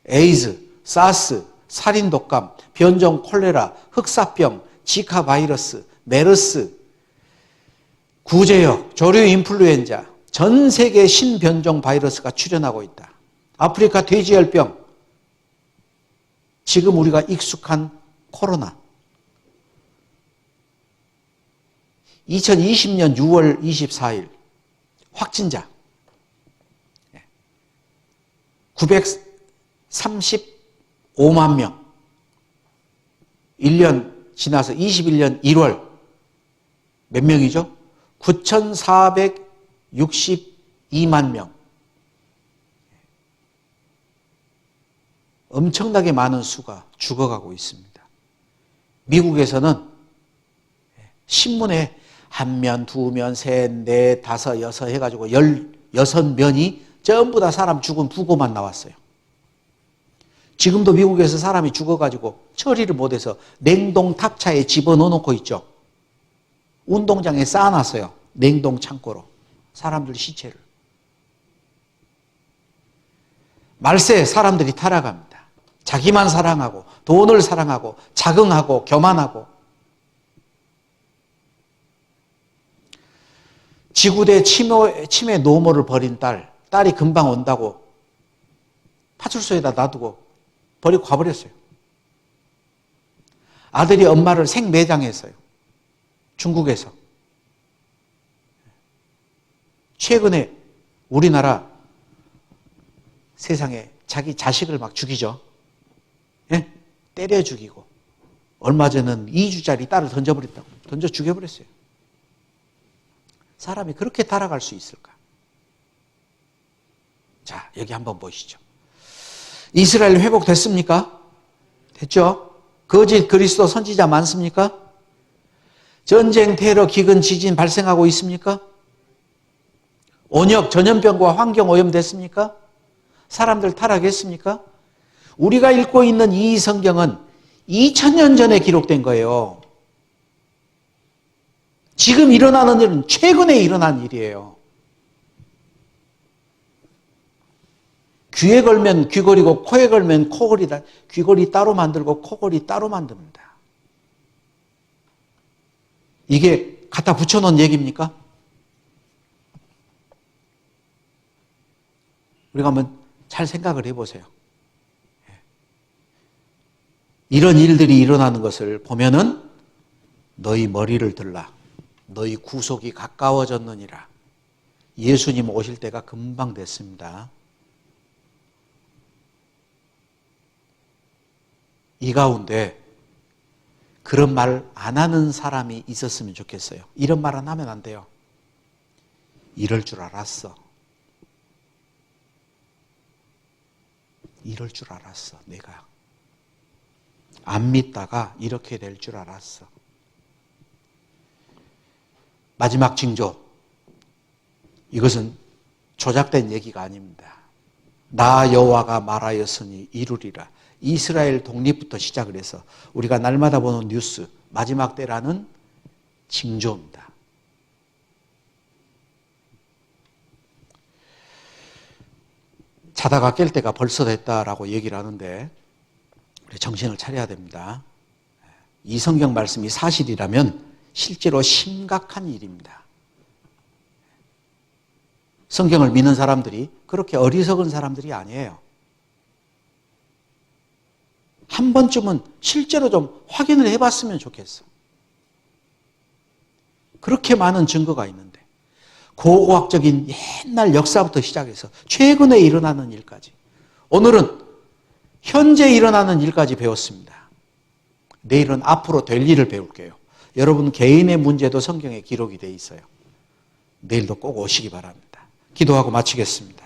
에이즈, 사스, 살인 독감, 변종 콜레라, 흑사병, 지카 바이러스, 메르스, 구제역, 조류 인플루엔자, 전 세계 신변종 바이러스가 출현하고 있다. 아프리카 돼지열병, 지금 우리가 익숙한 코로나. 2020년 6월 24일 확진자 935만 명. 1년 지나서 21년 1월 몇 명이죠? 9,462만 명. 엄청나게 많은 수가 죽어가고 있습니다. 미국에서는 신문에 한 면, 두 면, 셋, 넷, 다섯, 여섯 해가지고 16면이 전부 다 사람 죽은 부고만 나왔어요. 지금도 미국에서 사람이 죽어가지고 처리를 못해서 냉동 탑차에 집어넣어놓고 있죠. 운동장에 쌓아놨어요. 냉동 창고로. 사람들 시체를. 말세에 사람들이 타락합니다. 자기만 사랑하고 돈을 사랑하고 자긍하고 교만하고 지구대 치매 노모를 벌인 딸이 금방 온다고 파출소에다 놔두고 버리고 가버렸어요. 아들이 엄마를 생매장했어요. 중국에서. 최근에 우리나라 세상에 자기 자식을 막 죽이죠. 예? 때려 죽이고. 얼마 전에는 2주짜리 딸을 던져버렸다고. 던져 죽여버렸어요. 사람이 그렇게 타락할 수 있을까? 자, 여기 한번 보시죠. 이스라엘 회복됐습니까? 됐죠? 거짓 그리스도 선지자 많습니까? 전쟁, 테러, 기근, 지진 발생하고 있습니까? 온역, 전염병과 환경 오염됐습니까? 사람들 타락했습니까? 우리가 읽고 있는 이 성경은 2000년 전에 기록된 거예요. 지금 일어나는 일은 최근에 일어난 일이에요. 귀에 걸면 귀걸이고 코에 걸면 코걸이다. 귀걸이 따로 만들고 코걸이 따로 만듭니다. 이게 갖다 붙여놓은 얘기입니까? 우리가 한번 잘 생각을 해보세요. 이런 일들이 일어나는 것을 보면은 너희 머리를 들라. 너희 구속이 가까워졌느니라. 예수님 오실 때가 금방 됐습니다. 이 가운데 그런 말 안 하는 사람이 있었으면 좋겠어요. 이런 말 안 하면 안 돼요. 이럴 줄 알았어. 이럴 줄 알았어. 내가 안 믿다가 이렇게 될 줄 알았어. 마지막 징조. 이것은 조작된 얘기가 아닙니다. 나 여호와가 말하였으니 이루리라. 이스라엘 독립부터 시작을 해서 우리가 날마다 보는 뉴스, 마지막 때라는 징조입니다. 자다가 깰 때가 벌써 됐다라고 얘기를 하는데 우리 정신을 차려야 됩니다. 이 성경 말씀이 사실이라면 실제로 심각한 일입니다. 성경을 믿는 사람들이 그렇게 어리석은 사람들이 아니에요. 한 번쯤은 실제로 좀 확인을 해봤으면 좋겠어. 그렇게 많은 증거가 있는데 고고학적인 옛날 역사부터 시작해서 최근에 일어나는 일까지, 오늘은 현재 일어나는 일까지 배웠습니다. 내일은 앞으로 될 일을 배울게요. 여러분 개인의 문제도 성경에 기록이 되어 있어요. 내일도 꼭 오시기 바랍니다. 기도하고 마치겠습니다.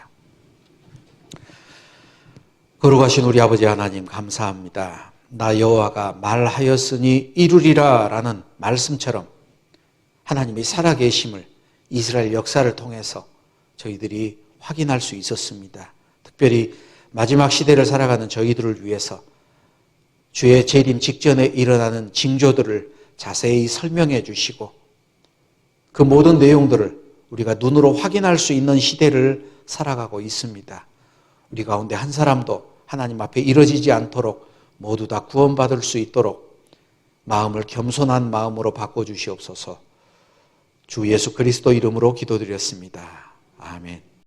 거룩하신 우리 아버지 하나님 감사합니다. 나 여호와가 말하였으니 이루리라 라는 말씀처럼 하나님이 살아계심을 이스라엘 역사를 통해서 저희들이 확인할 수 있었습니다. 특별히 마지막 시대를 살아가는 저희들을 위해서 주의 재림 직전에 일어나는 징조들을 자세히 설명해 주시고 그 모든 내용들을 우리가 눈으로 확인할 수 있는 시대를 살아가고 있습니다. 우리 가운데 한 사람도 하나님 앞에 이뤄지지 않도록 모두 다 구원받을 수 있도록 마음을 겸손한 마음으로 바꿔주시옵소서. 주 예수 그리스도 이름으로 기도드렸습니다. 아멘.